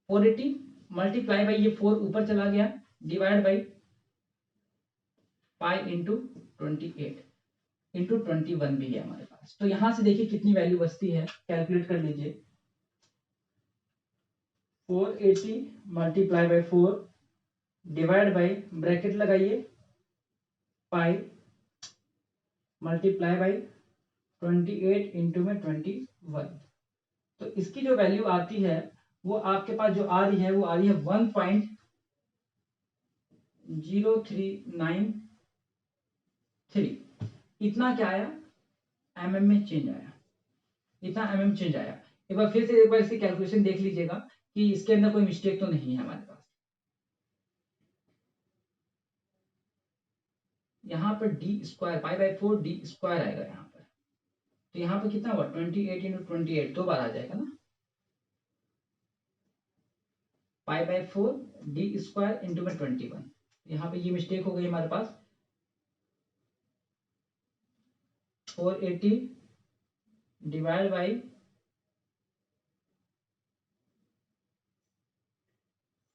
480 मल्टीप्लाई बाई ये 4 ऊपर चला गया, divide by pi into 28 into 21 भी है हमारे पास। तो यहां से देखिए कितनी वैल्यू बचती है, कैलकुलेट कर लीजिए। 480 multiply by 4 divide by bracket लगाइए पाई मल्टीप्लाई बाई 28 इंटू में 21। तो इसकी जो वैल्यू आती है वो आपके पास जो आ रही है वो आ रही है 1.0393। इतना क्या आया, mm में चेंज आया, इतना mm चेंज आया। एक बार फिर से एक बार इसकी कैलकुलेशन देख लीजिएगा कि इसके अंदर कोई मिस्टेक तो नहीं है हमारे पास। यहाँ पर D square pi by 4 D square आएगा यहाँ पर, तो यहाँ पर कितना हुआ 28 इंटू 28 दो बार आ जाएगा ना, पाई बाई 4 डी स्क्वायर इंटू में 21। यहाँ पे ये मिस्टेक हो गई हमारे पास, 480 divide by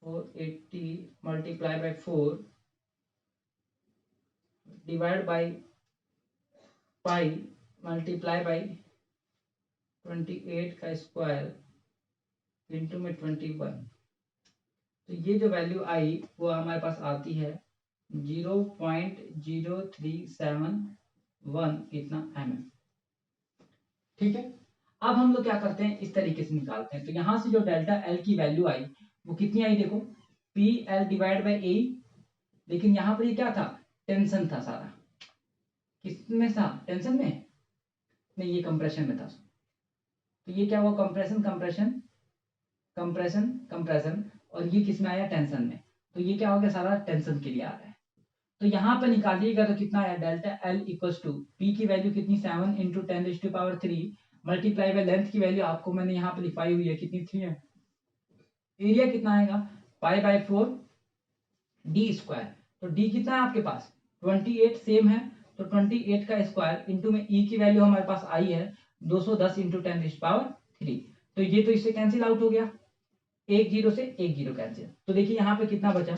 480 multiply by 4 divide by pi multiply by 28 का स्क्वायर इंटू में 21। तो ये जो वैल्यू आई वो हमारे पास आती है 0.0371 इतना mm। ठीक है, अब हम लोग क्या करते हैं, इस तरीके से निकालते हैं। तो यहां से जो डेल्टा एल की वैल्यू आई वो कितनी आई, देखो पी एल डिवाइड बाई ए, लेकिन यहां पर ये क्या था, टेंशन था सारा, किसमें था, टेंशन में नहीं, ये कंप्रेशन में था। तो ये क्या हुआ, कंप्रेशन कंप्रेशन कंप्रेशन कंप्रेशन, और ये किस में आया, टेंशन में। तो ये क्या हो गया, सारा टेंशन के लिए आ रहा है। तो यहाँ पर निकालिएगा तो कितना आया, delta L equal to P की वैल्यू कितनी 7 इंटू 10⁻³ मल्टीप्लाई बाय लेंथ की वैल्यू आपको मैंने यहाँ पे लिखाई हुई है, कितनी 3 है। एरिया कितना आएगा, पाई बाई 4 डी स्क्वायर। तो डी कितना है आपके पास 28 सेम है, तो 28 का स्क्वायर इंटू में ई की वैल्यू हमारे पास आई है 210 इंटू 10⁻³ तो ये तो इससे कैंसिल आउट हो गया, एक जीरो से एक जीरो कैंसिल। तो देखिए यहाँ पे कितना बचा,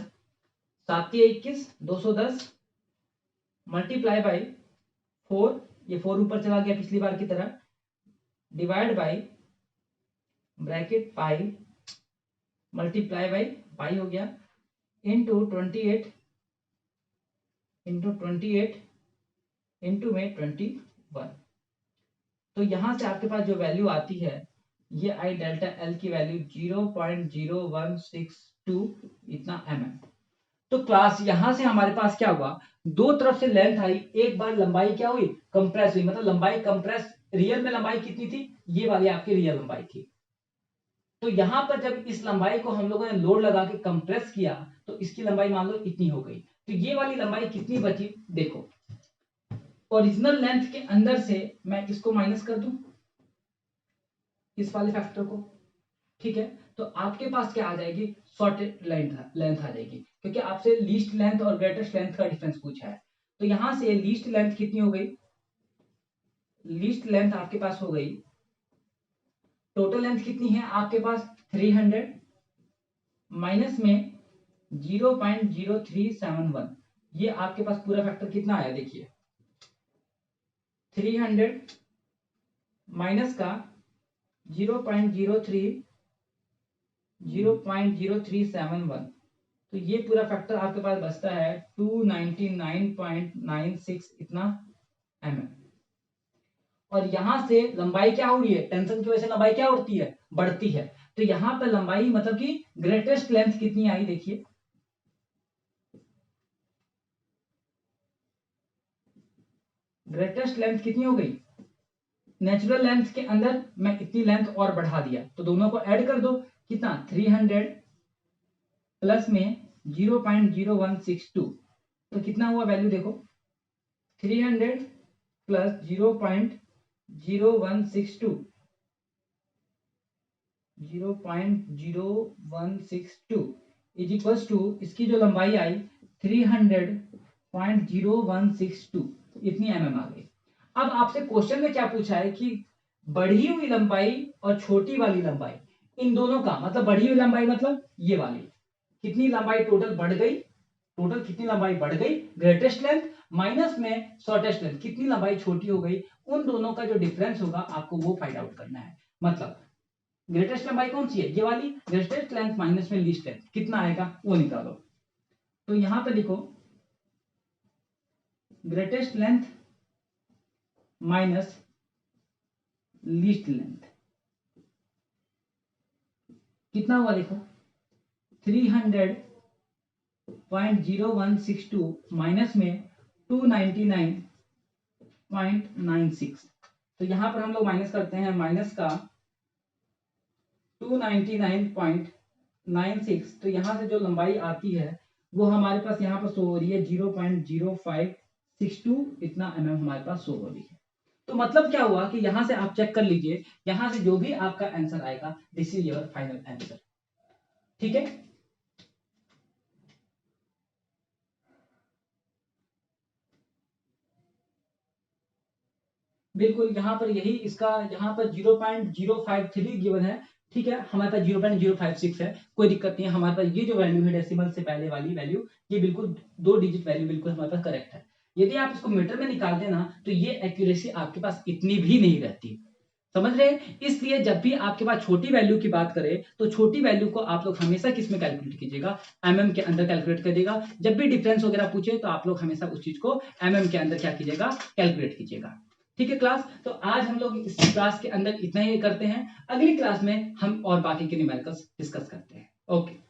7 21 210 मल्टीप्लाई बाई 4, ये 4 ऊपर चला गया पिछली बार की तरह, divide by bracket pi multiply by pi हो गया इंटू 28 इंटू में 21। तो यहां से आपके पास जो वैल्यू आती है ये आई डेल्टा एल की वैल्यू 0.0162 इतना mm। तो क्लास यहां से हमारे पास क्या हुआ, दो तरफ से लेंथ आई, एक बार लंबाई क्या हुई, कंप्रेस हुई, मतलब लंबाई कंप्रेस, रियल में लंबाई कितनी थी, ये वाली आपकी रियल लंबाई थी। तो यहां पर जब इस लंबाई को हम लोगों ने लोड लगा के कंप्रेस किया तो इसकी लंबाई मान लो इतनी हो गई। तो ये वाली लंबाई कितनी बची, देखो ओरिजिनल लेंथ के अंदर से मैं इसको माइनस कर दूं, इस वाले फैक्टर को, ठीक है। तो आपके पास क्या आ जाएगी, शॉर्टेड लेंथ आ जाएगी, क्योंकि आपसे लीस्ट लेंथ और ग्रेटेस्ट लेंथ का डिफरेंस पूछा है। तो यहां से लीस्ट लेंथ कितनी हो गई, लीस्ट लेंथ आपके पास हो गई, टोटल लेंथ कितनी है आपके पास 300 माइनस में 0.0371, ये आपके पास पूरा फैक्टर कितना आया, देखिए 300 माइनस का 0.0371, तो ये पूरा फैक्टर आपके पास बचता है 299.96 इतना mm। और यहां से लंबाई क्या हो रही है, टेंशन की वजह से लंबाई क्या होती है, बढ़ती है। तो यहां पर लंबाई मतलब कि ग्रेटेस्ट लेंथ कितनी आई, देखिए ग्रेटेस्ट लेंथ कितनी हो गई, नेचुरल लेंथ के अंदर मैं इतनी लेंथ और बढ़ा दिया, तो दोनों को ऐड कर दो, कितना 300 प्लस में 0.0162, तो कितना हुआ वैल्यू देखो, 300 प्लस 0.0162 इज इक्वल्स टू, इसकी जो लंबाई आई 300.0162 इतनी mm आ गई। अब आपसे क्वेश्चन में क्या पूछा है कि बढ़ी हुई लंबाई और छोटी वाली लंबाई, इन दोनों का मतलब बढ़ी हुई लंबाई मतलब ये वाली, कितनी लंबाई टोटल बढ़ गई, टोटल कितनी लंबाई बढ़ गई ग्रेटेस्ट लेंथ, माइनस में शॉर्टेस्ट लेंथ कितनी लंबाई छोटी हो गई, उन दोनों का जो डिफरेंस होगा आपको वो फाइंड आउट करना है। मतलब ग्रेटेस्ट लंबाई कौन सी है, ये वाली, ग्रेटेस्ट लेंथ माइनस में लीस्ट लेंथ कितना आएगा वो निकालो। तो यहां पर लिखो greatest length minus least length कितना हुआ देखो 300.0162 माइनस में 299.96। तो यहां पर हम लोग माइनस करते हैं, माइनस का 299.96, तो यहां से जो लंबाई आती है वो हमारे पास यहाँ पर शो हो रही है 0.0562 इतना हमारे पास शो हो रही है। तो मतलब क्या हुआ कि यहां से आप चेक कर लीजिए, यहां से जो भी आपका आंसर आएगा this is your final answer. ठीक है, बिल्कुल यहाँ पर यही इसका यहाँ पर 0.053 गिवन है। ठीक है, हमारे पास 0.056 है, कोई दिक्कत नहीं है। हमारे पास ये जो वैल्यू है डेसिमल से पहले वाली वैल्यू, ये बिल्कुल 2 डिजिट वैल्यू बिल्कुल हमारे पास करेक्ट है। यदि आप इसको मीटर में निकालते ना तो ये एक्यूरेसी आपके पास इतनी भी नहीं रहती, समझ रहे हैं। इसलिए जब भी आपके पास छोटी वैल्यू की बात करें तो छोटी वैल्यू को आप लोग हमेशा किस में कैलकुलेट कीजिएगा, एमएम के अंदर कैलकुलेट करिएगा। जब भी डिफरेंस वगैरह पूछे तो आप लोग हमेशा उस चीज को एमएम के अंदर क्या कीजिएगा, कैलकुलेट कीजिएगा। ठीक है क्लास, तो आज हम लोग इस क्लास के अंदर इतना ही करते हैं। अगली क्लास में हम और बाकी के न्यूमेरिकल्स डिस्कस करते हैं। ओके।